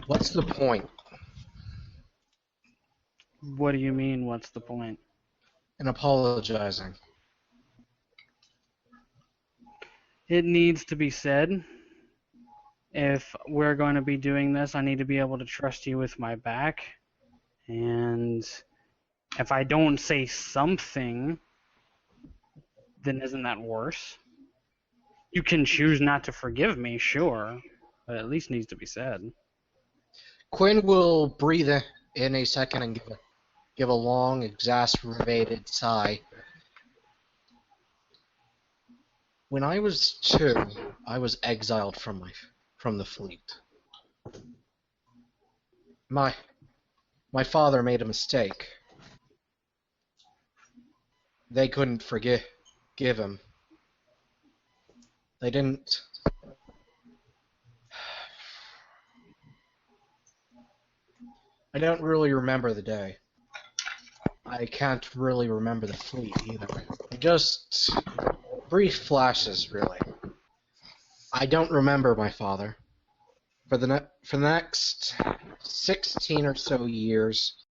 "What's the point?" What do you mean, what's the point? In apologizing. It needs to be said. If we're going to be doing this, I need to be able to trust you with my back. And if I don't say something, then isn't that worse? You can choose not to forgive me, sure, but at least needs to be said. Quinn will breathe in a second and give a long, exacerbated sigh. When I was 2, I was exiled from the fleet. My father made a mistake. They couldn't forgive him. They didn't. I don't really remember the day. I can't really remember the fleet either. Just brief flashes, really. I don't remember my father. For the next 16 or so years,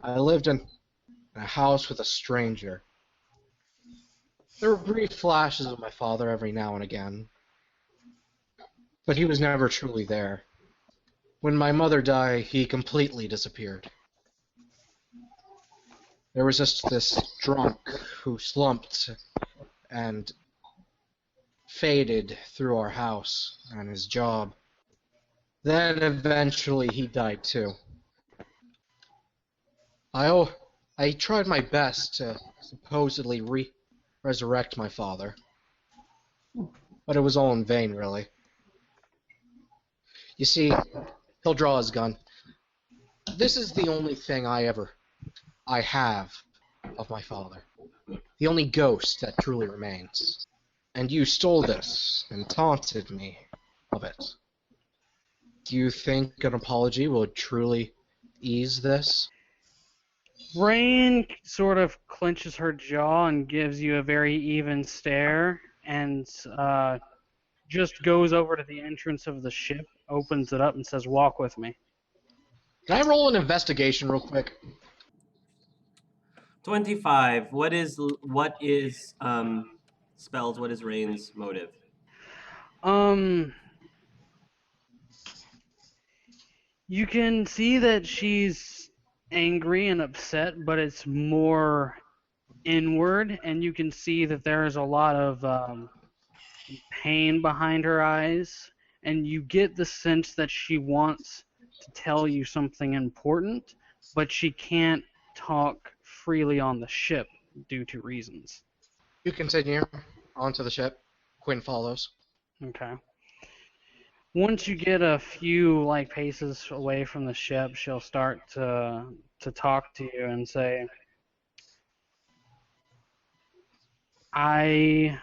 I lived in a house with a stranger. There were brief flashes of my father every now and again, but he was never truly there. When my mother died, he completely disappeared. There was just this drunk who slumped and faded through our house and his job. Then eventually he died too. I tried my best to supposedly resurrect my father, but it was all in vain, really. You see, he'll draw his gun. This is the only thing I have of my father. The only ghost that truly remains. And you stole this and taunted me of it. Do you think an apology will truly ease this? Rain sort of clenches her jaw and gives you a very even stare, and just goes over to the entrance of the ship, opens it up, and says, "Walk with me." Can I roll an investigation real quick? 25. What is Spells? What is Rain's motive? You can see that she's angry and upset, but it's more inward, and you can see that there is a lot of pain behind her eyes, and you get the sense that she wants to tell you something important, but she can't talk freely on the ship due to reasons. You continue onto the ship. Quinn follows. Okay. Once you get a few paces away from the ship, she'll start to talk to you and say, "I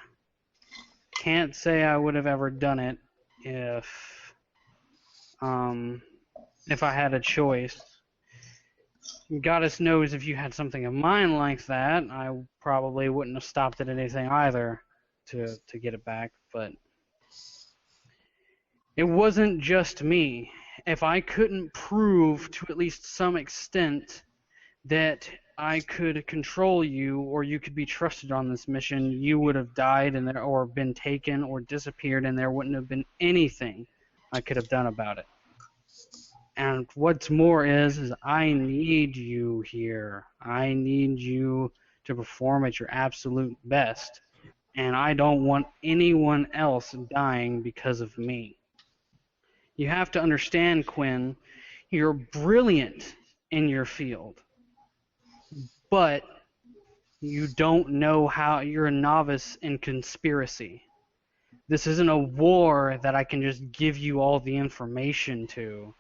can't say I would have ever done it if I had a choice. Goddess knows if you had something of mine like that, I probably wouldn't have stopped at anything either to get it back, but it wasn't just me. If I couldn't prove to at least some extent that I could control you or you could be trusted on this mission, you would have died or been taken or disappeared, and there wouldn't have been anything I could have done about it. And what's more is I need you here. I need you to perform at your absolute best, and I don't want anyone else dying because of me. You have to understand, Quinn, you're brilliant in your field, but you don't know how. You're a novice in conspiracy. This isn't a war that I can just give you all the information to.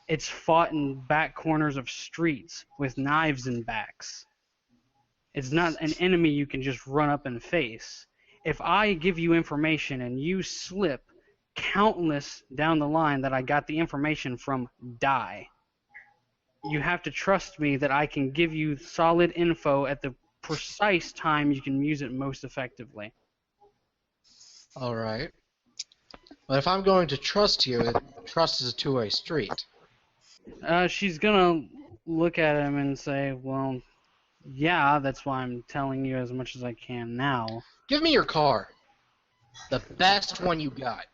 It's fought in back corners of streets with knives in backs. It's not an enemy you can just run up and face. If I give you information and you slip, countless down the line that I got the information from die. You have to trust me that I can give you solid info at the precise time you can use it most effectively." Alright. But if I'm going to trust you, trust is a two-way street. She's gonna look at him and say, "Well, yeah, that's why I'm telling you as much as I can now." Give me your car. The best one you got.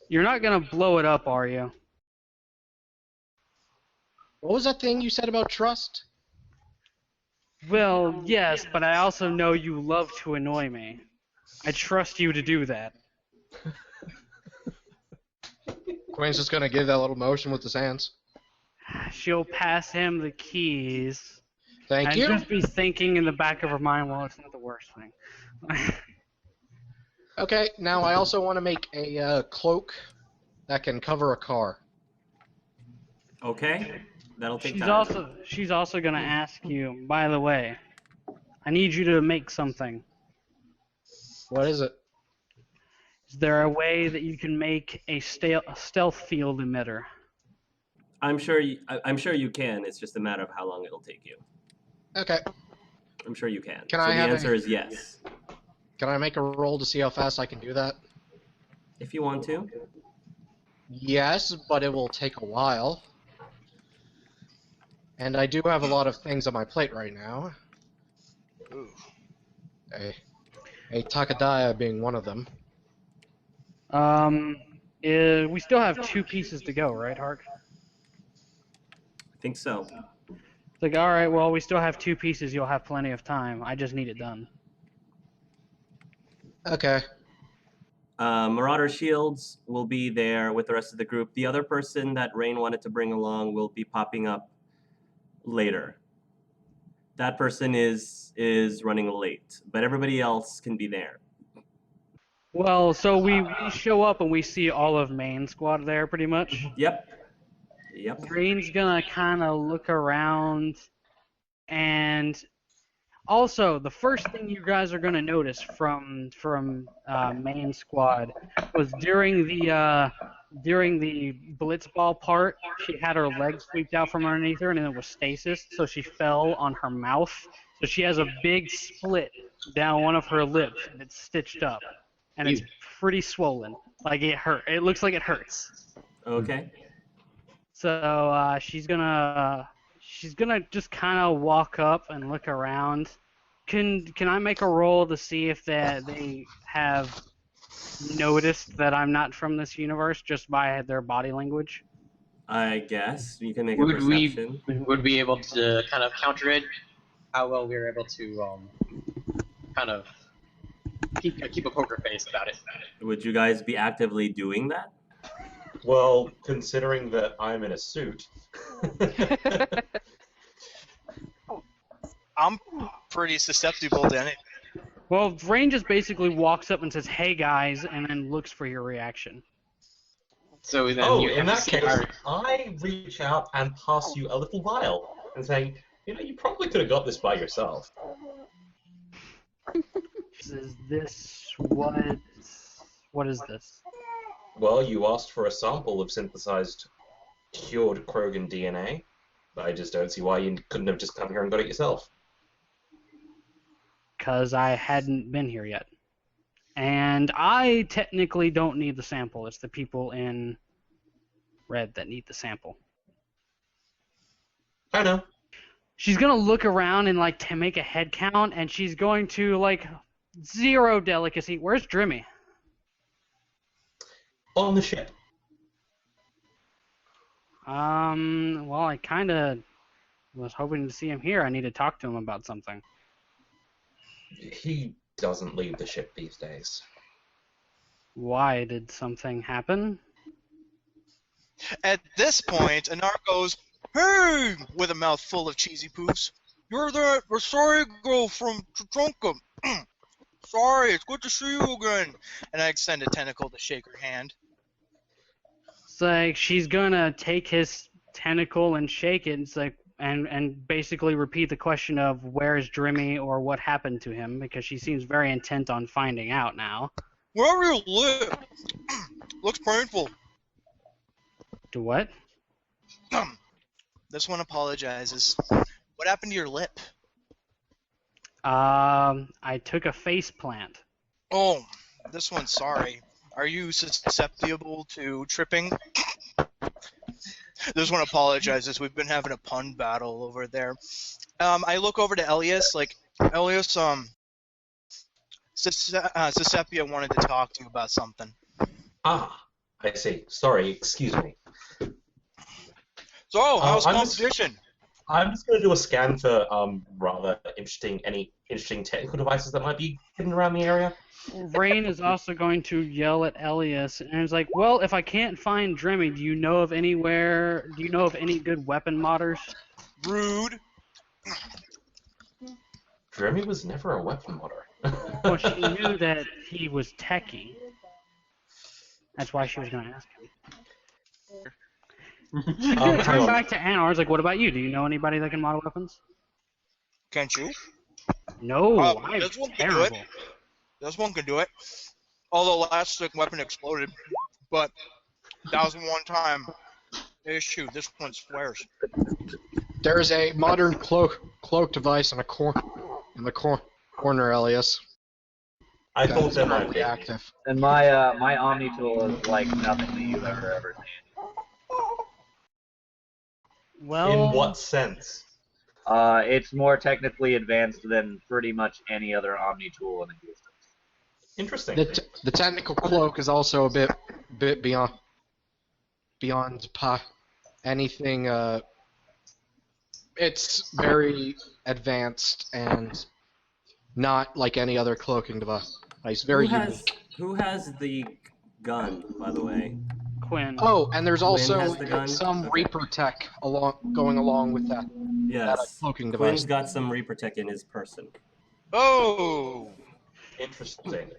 You're not gonna blow it up, are you? What was that thing you said about trust? Well, yes, but I also know you love to annoy me. I trust you to do that. Quinn's just gonna give that little motion with his hands. She'll pass him the keys. Thank you. And just be thinking in the back of her mind, well, it's not the worst thing. Okay, now I also want to make a cloak that can cover a car. Okay, that'll take time. She's also gonna ask you, by the way, I need you to make something. What is it? Is there a way that you can make a stealth field emitter? I'm sure you can. It's just a matter of how long it'll take you. Okay. I'm sure you can. Can so I the have answer is yes. Can I make a roll to see how fast I can do that? If you want to. Yes, but it will take a while. And I do have a lot of things on my plate right now. Ooh. A Takadaya being one of them. We still have 2 pieces to go, right, Hark? I think so. It's like, alright, well, we still have 2 pieces, you'll have plenty of time. I just need it done. Okay. Marauder Shields will be there with the rest of the group. The other person that Rain wanted to bring along will be popping up later. That person is running late, but everybody else can be there. Well, so we show up and we see all of main squad there, pretty much. Yep. Rain's gonna kind of look around, and Also, the first thing you guys are gonna notice from main squad was during the blitzball part, she had her legs swept out from underneath her, and it was stasis, so she fell on her mouth. So she has a big split down one of her lips, and it's stitched up, and it's pretty swollen. Like it hurt. It looks like it hurts. Okay. So she's gonna just kind of walk up and look around. Can I make a roll to see if they have noticed that I'm not from this universe just by their body language? I guess you can make a perception. Would we be able to kind of counter it? How well we were able to kind of keep a poker face about it. Would you guys be actively doing that? Well, considering that I'm in a suit. I'm pretty susceptible to anything. Well, Rain just basically walks up and says, "Hey guys," and then looks for your reaction. So then in that case, I reach out and pass you a little vial and say, you probably could have got this by yourself. Is this what is this? Well, you asked for a sample of synthesized, cured Krogan DNA. I just don't see why you couldn't have just come here and got it yourself. Because I hadn't been here yet. And I technically don't need the sample. It's the people in red that need the sample. I know. She's going to look around and, to make a head count, and she's going to, zero delicacy. Where's Drimmy? On the ship. Well, I kind of was hoping to see him here. I need to talk to him about something. He doesn't leave the ship these days. Why? Did something happen? At this point, Anar goes, "Hey!" with a mouth full of cheesy poofs. "You're that sorry girl from Trunkum. Sorry, it's good to see you again." And I extend a tentacle to shake her hand. It's like she's gonna take his tentacle and shake it. It's like and basically repeat the question of where's Drimmy or what happened to him, because she seems very intent on finding out now. "Wherever you live, looks painful." To what? This one apologizes. "What happened to your lip?" I took a face plant. "Oh, this one's sorry. Are you susceptible to tripping?" This one apologizes. We've been having a pun battle over there. I look over to Elias, Elias, Susepia wanted to talk to you about something. Ah, I see. Sorry, excuse me. So, how's competition? I'm just going to do a scan for any interesting technical devices that might be hidden around the area. Rain is also going to yell at Elias, and it's like, well, if I can't find Drimmy, do you know of any good weapon modders? Rude. Drimmy was never a weapon modder. Well, she knew that he was techie. That's why she was going to ask him. Turn back to Anar. It's like, what about you? Do you know anybody that can model weapons? Can't you? No, I'm this one can terrible. do it. This one can do it. Although last stick weapon exploded, but that was one time issue. This one swears. There's a modern cloak device in the corner, Elias. I thought that might be active. And my Omni tool is like nothing that you've ever seen. Well, in what sense? It's more technically advanced than pretty much any other Omni tool in existence. Interesting. The technical cloak is also a bit beyond anything. It's very advanced and not like any other cloaking device. It's very unique. Who has the gun, by the way? Quinn. Oh, and there's also has the gun? some Reaper tech going along with that. Yes. That cloaking Quinn's device. got some Reaper tech in his person. Oh! Interesting.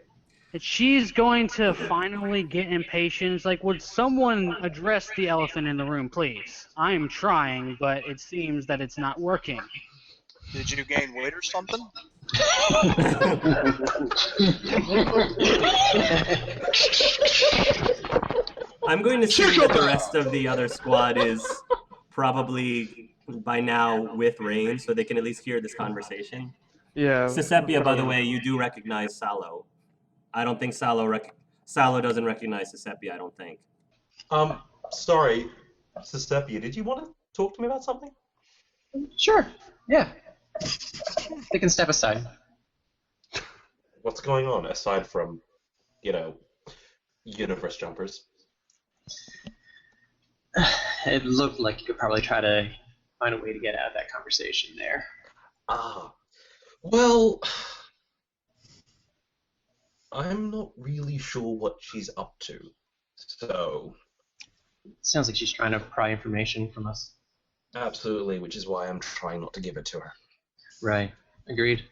She's going to finally get impatient. It's like, would someone address the elephant in the room, please? I'm trying, but it seems that it's not working. Did you gain weight or something? I'm going to assume that the rest of the other squad is probably by now with Rain, so they can at least hear this conversation. Yeah. Sisepia, by the way, you do recognize Salo. I don't think Salo doesn't recognize Sisepia, I don't think. Sorry, Sisepia, did you want to talk to me about something? Sure. Yeah. They can step aside. What's going on aside from, universe jumpers? It looked like you could probably try to find a way to get out of that conversation there. Well, I'm not really sure what she's up to, so... Sounds like she's trying to pry information from us. Absolutely, which is why I'm trying not to give it to her. Right. Agreed.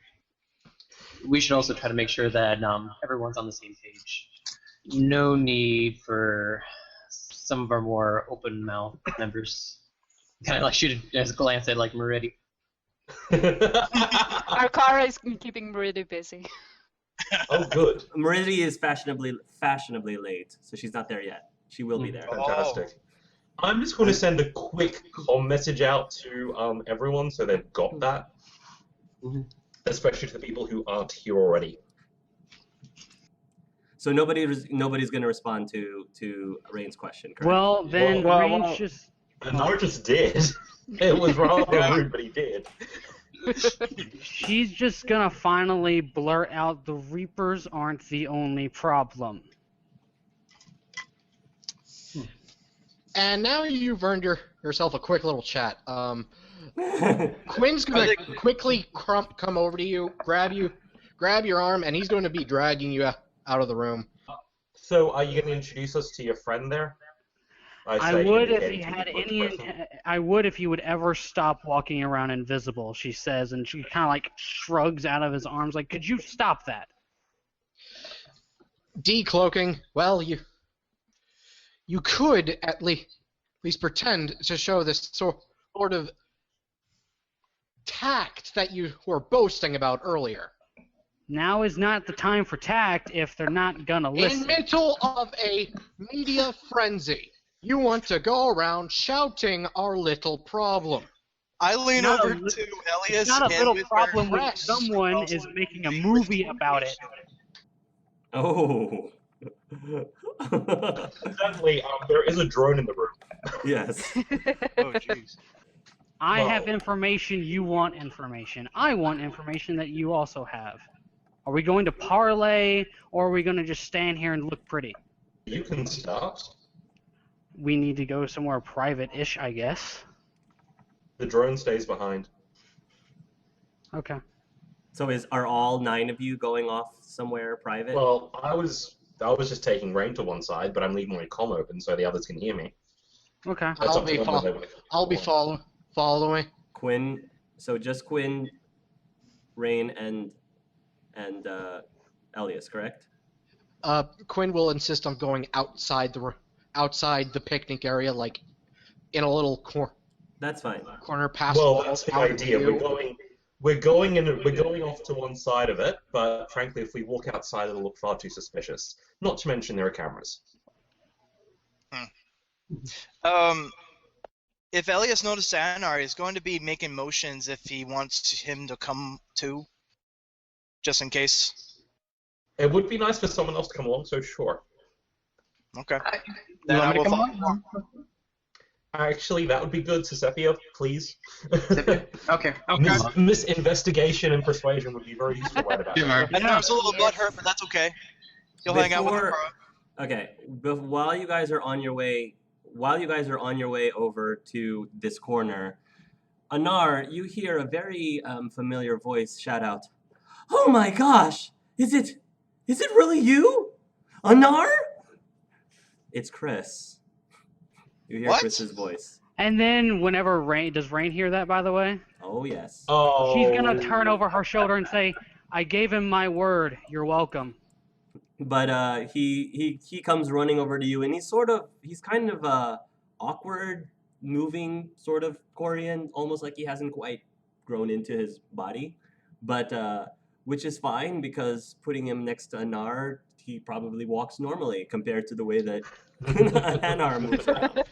We should also try to make sure that everyone's on the same page. No need for some of our more open-mouth members. Kind of like shoot a glance at like Meridi. Arkara is keeping Meridi busy. Oh, good. Meridi is fashionably late, so she's not there yet. She will be there. Fantastic. I'm just going to send a quick comm message out to everyone so they've got that. Especially to the people who aren't here already. So nobody's going to respond to Rain's question, correct? Well, then Rain just... No, just did. It was rather rude, but he did. She's just gonna finally blurt out, the Reapers aren't the only problem. And now you've earned yourself a quick little chat. Quinn's gonna quickly come over to you, grab your arm, and he's going to be dragging you out of the room. So, are you going to introduce us to your friend there? I would if he had any. I would if he would ever stop walking around invisible. She says, and she kind of like shrugs out of his arms, like, "Could you stop that?" Decloaking. Well, you could at least pretend to show this sort of tact that you were boasting about earlier. Now is not the time for tact if they're not gonna listen. In the middle of a media frenzy, you want to go around shouting our little problem. I lean over to Elias. It's not a little problem when someone is making a movie about it. Oh. Sadly, there is a drone in the room. Yes. Oh, jeez. I have information, you want information. I want information that you also have. Are we going to parlay, or are we going to just stand here and look pretty? You can start. We need to go somewhere private-ish, I guess. The drone stays behind. Okay. So are all 9 of you going off somewhere private? Well, I was just taking Rain to one side, but I'm leaving my comm open so the others can hear me. Okay. I'll be following. Quinn. So just Quinn, Rain, and Elias, correct? Quinn will insist on going outside the picnic area, like in a little That's fine. corner past. Well, that's the idea. We're going off to one side of it, but frankly, if we walk outside, it'll look far too suspicious. Not to mention there are cameras. If Elias notices Anar, he's going to be making motions if he wants him to come too, just in case. It would be nice for someone else to come along, so sure. Okay. You want me to come along? Actually, that would be good, Sisepia, please. Okay. Miss investigation and persuasion would be very useful right about now. I know I'm a little butthurt, but that's okay. You'll hang out with her. Okay. While you guys are on your way over to this corner, Anar, you hear a very familiar voice shout out, "Oh my gosh! Is it really you? Anar?" It's Chris. You hear Chris's voice. And then whenever does Rain hear that, by the way? Oh, yes. Oh. She's going to turn over her shoulder and say, "I gave him my word. You're welcome." But he comes running over to you, and he's kind of awkward, moving, sort of Korean, almost like he hasn't quite grown into his body, but which is fine because putting him next to Anar, he probably walks normally compared to the way that Anar moves around.